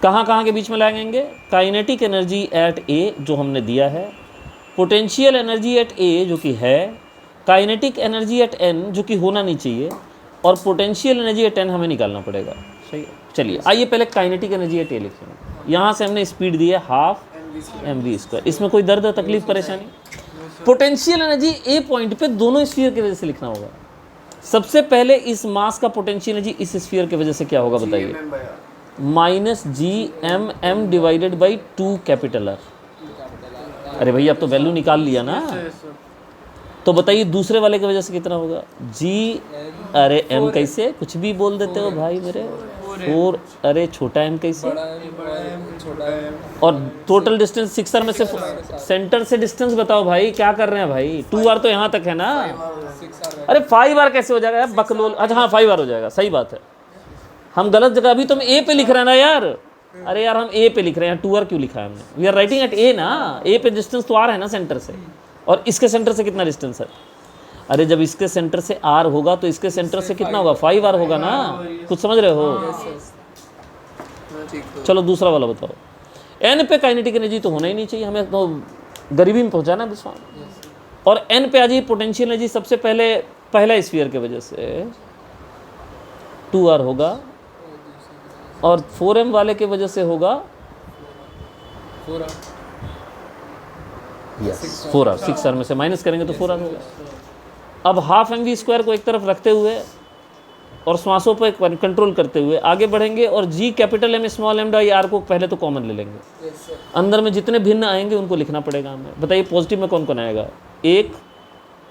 Speaker 1: कहाँ कहाँ के बीच में लगाएंगे? काइनेटिक एनर्जी एट ए जो हमने दिया है, पोटेंशियल एनर्जी एट ए जो कि है, काइनेटिक एनर्जी एट एन जो कि होना नहीं चाहिए, और पोटेंशियल एनर्जी एट एन हमें निकालना पड़ेगा। सही है, चलिए आइए पहले काइनेटिक एनर्जी एट ए लिखेंगे। यहाँ से हमने स्पीड दी है हाफ mv स्क्वायर। इसमें कोई दर्द तकलीफ परेशानी? पोटेंशियल एनर्जी ए पॉइंट पे दोनों स्फीयर की वजह से लिखना होगा। सबसे पहले इस मास का पोटेंशियल एनर्जी इस स्फीयर की वजह से क्या होगा बताइए? Minus GM divided by 2 capital R। अरे भैया अब तो वैल्यू निकाल लिया ना, तो बताइए दूसरे वाले की वजह से कितना होगा? अरे m कैसे कुछ भी बोल देते हो भाई मेरे? 4। अरे छोटा m कैसे?
Speaker 2: बड़ा है, छोटा है।
Speaker 1: और टोटल डिस्टेंस 6r में से सेंटर से डिस्टेंस बताओ भाई, क्या कर रहे हैं भाई? 2r तो यहाँ तक है ना।
Speaker 2: 6r।
Speaker 1: अरे 5r कैसे हो जाएगा यार बकलोल? अच्छा हाँ 5r हो जाएगा, सही बात है। हम गलत जगह, अभी तुम a पे लिख रहे हैं ना यार। अरे यार हम a पे लिख रहे हैं, 2r क्यों लिखा है हमने? We are writing at a ना। a पे डिस्टेंस तो r है ना सेंटर से, और इसके सेंटर से कितना डिस्टेंस है? अरे जब इसके सेंटर से r होगा तो इसके सेंटर से कितना होगा? 5r होगा ना। कुछ समझ रहे हो? चलो दूसरा वाला बताओ। n पे काइनेटिक एनर्जी तो होना ही नहीं चाहिए, हमें तो गरीबी में पहुंचाना है विश्वास। और n पे आ जाइए पोटेंशियल एनर्जी, सबसे पहले पहला स्फीयर की वजह से 2r होगा, और 4m वाले के वजह से होगा
Speaker 2: 4r।
Speaker 1: Yes 4r। 6r में से माइनस करेंगे तो 4r होगा। अब हाफ एम वी स्क्वायर को एक तरफ रखते हुए और श्वासों पर कंट्रोल करते हुए आगे बढ़ेंगे और G capital M small M by R को पहले तो कॉमन ले लेंगे।
Speaker 2: Yes, sir.
Speaker 1: अंदर में जितने भिन्न आएंगे उनको लिखना पड़ेगा हमें। बताइए पॉजिटिव में कौन कौन आएगा? 1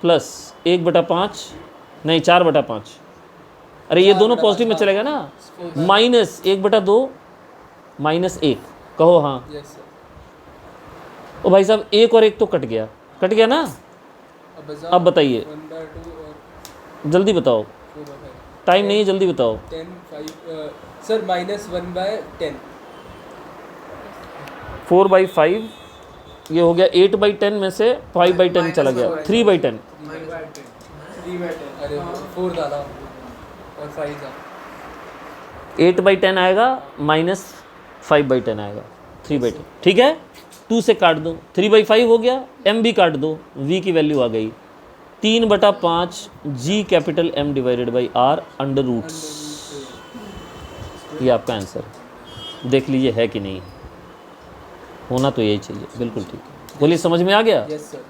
Speaker 1: प्लस 1/5, नहीं 4/5। अरे ये दोनों पॉजिटिव में चलेगा ना। माइनस 1/2 माइनस 1, कहो हाँ।
Speaker 2: Yes, sir.
Speaker 1: ओ भाई साहब 1 और 1 तो कट गया ना। अब बताइए
Speaker 2: 1/2 और
Speaker 1: जल्दी बताओ,
Speaker 2: 4/5.
Speaker 1: टाइम नहीं है, जल्दी बताओ।
Speaker 2: 10, 5. Sir, -1/10.
Speaker 1: 4/5 ये हो गया। 8/10 में से 5/10 चला गया, 3/10।
Speaker 2: 3/10. अरे 4 डाला और 5 था.
Speaker 1: 8/10 आएगा माइनस 5/10 आएगा, 3/10। ठीक है, 2 से काट दो, 3/5 हो गया। m भी काट दो, v की वैल्यू आ गई 3/5 g capital M divided by r under roots. ये आपका आंसर, देख लीजिए है कि नहीं। होना तो यही चाहिए, बिल्कुल ठीक है। बोलिए समझ में आ गया?
Speaker 2: Yes, sir.